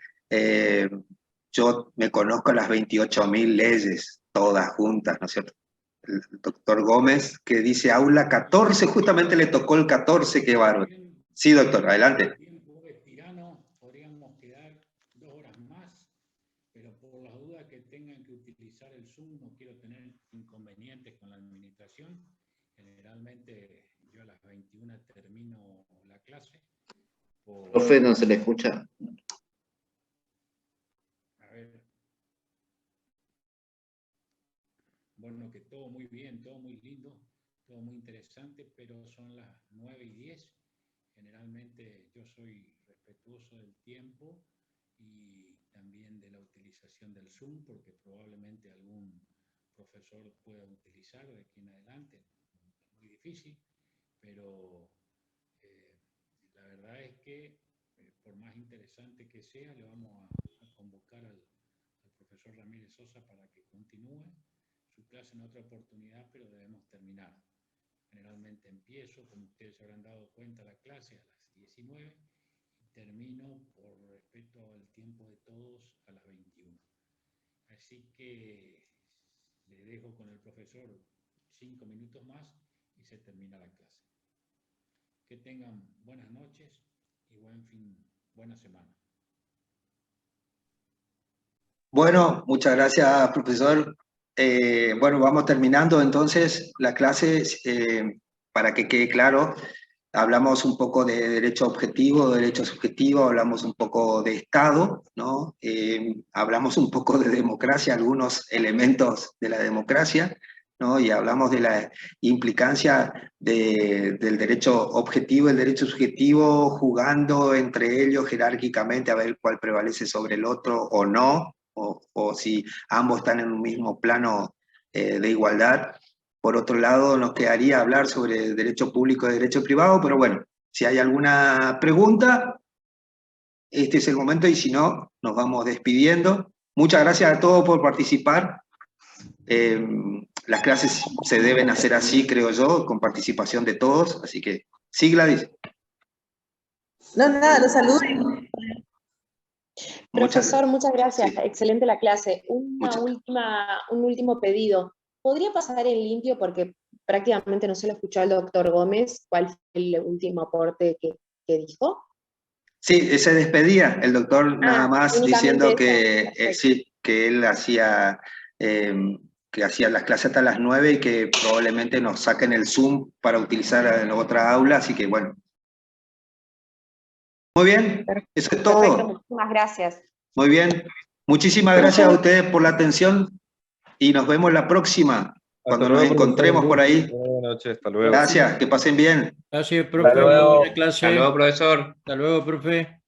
yo me conozco las 28.000 leyes, todas juntas, ¿no es cierto? El doctor Gómez, que dice aula 14, justamente le tocó el 14, qué bárbaro. Sí, doctor, adelante. Podríamos quedar 2 horas más, pero por las dudas que tengan que utilizar el Zoom, no quiero tener inconvenientes con la administración. Generalmente yo a las 21 termino la clase. Profe, no se le escucha. A ver. Bueno, que todo muy bien, todo muy lindo, todo muy interesante, pero son las 9:10. Generalmente yo soy respetuoso del tiempo y también de la utilización del Zoom, porque probablemente algún profesor pueda utilizar de aquí en adelante. Es muy difícil, pero la verdad es que por más interesante que sea, le vamos a convocar al profesor Ramírez Sosa para que continúe su clase en otra oportunidad, pero debemos terminar. Generalmente empiezo, como ustedes se habrán dado cuenta, la clase a las 19 y termino, por respeto al tiempo de todos, a las 21. Así que le dejo con el profesor 5 minutos más y se termina la clase. Que tengan buenas noches y buena semana. Bueno, muchas gracias, profesor. Bueno, vamos terminando entonces la clase. Para que quede claro, hablamos un poco de derecho objetivo, derecho subjetivo, hablamos un poco de Estado, ¿no? Hablamos un poco de democracia, algunos elementos de la democracia, ¿no? Y hablamos de la implicancia del derecho objetivo y el derecho subjetivo, jugando entre ellos jerárquicamente a ver cuál prevalece sobre el otro o no, o si ambos están en un mismo plano de igualdad. Por otro lado, nos quedaría hablar sobre derecho público y derecho privado, pero bueno, si hay alguna pregunta, este es el momento, y si no, nos vamos despidiendo. Muchas gracias a todos por participar. Las clases se deben hacer así, creo yo, con participación de todos, así que sí, Gladys. No, nada, los saludo. Profesor, muchas gracias. Sí. Excelente la clase. Un último pedido. ¿Podría pasar en limpio, porque prácticamente no se lo escuchó al doctor Gómez, cuál fue el último aporte que dijo? Sí, se despedía el doctor nada más únicamente diciendo eso. que Perfecto. sí, que él hacía, que hacía las clases hasta las 9 y que probablemente nos saquen el Zoom para utilizar en otra aula, así que bueno. Muy bien, eso es todo. Perfecto, muchísimas gracias. Muy bien. Muchísimas gracias a ustedes por la atención y nos vemos la próxima, cuando nos encontremos por ahí. Buenas noches, hasta luego. Gracias, que pasen bien. Gracias, profe. Hasta luego. Buena clase. Hasta luego, profesor. Hasta luego, profe.